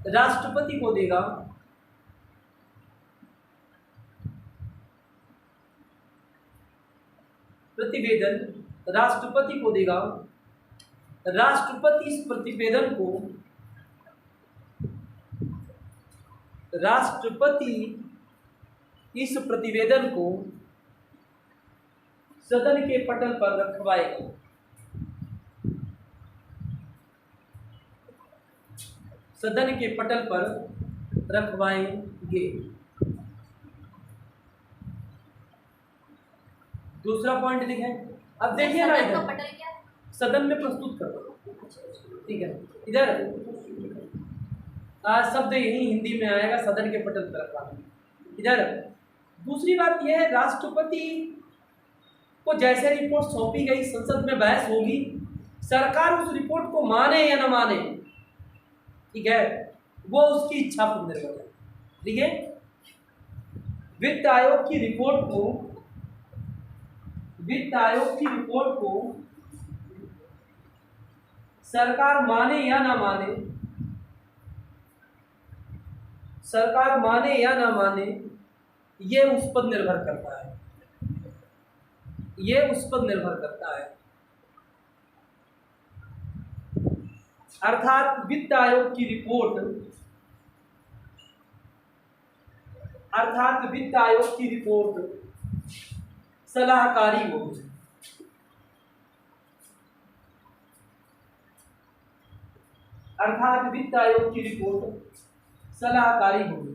राष्ट्रपति को देगा, प्रतिवेदन राष्ट्रपति को देगा। राष्ट्रपति इस प्रतिवेदन को, राष्ट्रपति इस प्रतिवेदन को सदन के पटल पर रखवाएगा। सदन के पटल पर रखवाएंगे। दूसरा पॉइंट देखें, अब देखिए ना, सदन का इधर पटल क्या है? सदन में प्रस्तुत करो, ठीक है। इधर शब्द यही हिंदी में आएगा, सदन के पटल पर रखवाएंगे। इधर दूसरी बात यह है, राष्ट्रपति को जैसे रिपोर्ट सौंपी गई, संसद में बहस होगी, सरकार उस रिपोर्ट को माने या न माने, ठीक है, वो उसकी इच्छा पर निर्भर है। ठीक है, वित्त आयोग की रिपोर्ट को, वित्त आयोग की रिपोर्ट को सरकार माने या ना माने, सरकार माने या ना माने, ये उस पर निर्भर करता है, ये उस पर निर्भर करता है। अर्थात वित्त आयोग की रिपोर्ट, अर्थात वित्त आयोग की रिपोर्ट सलाहकारी होगी, अर्थात वित्त आयोग की रिपोर्ट सलाहकारी होगी।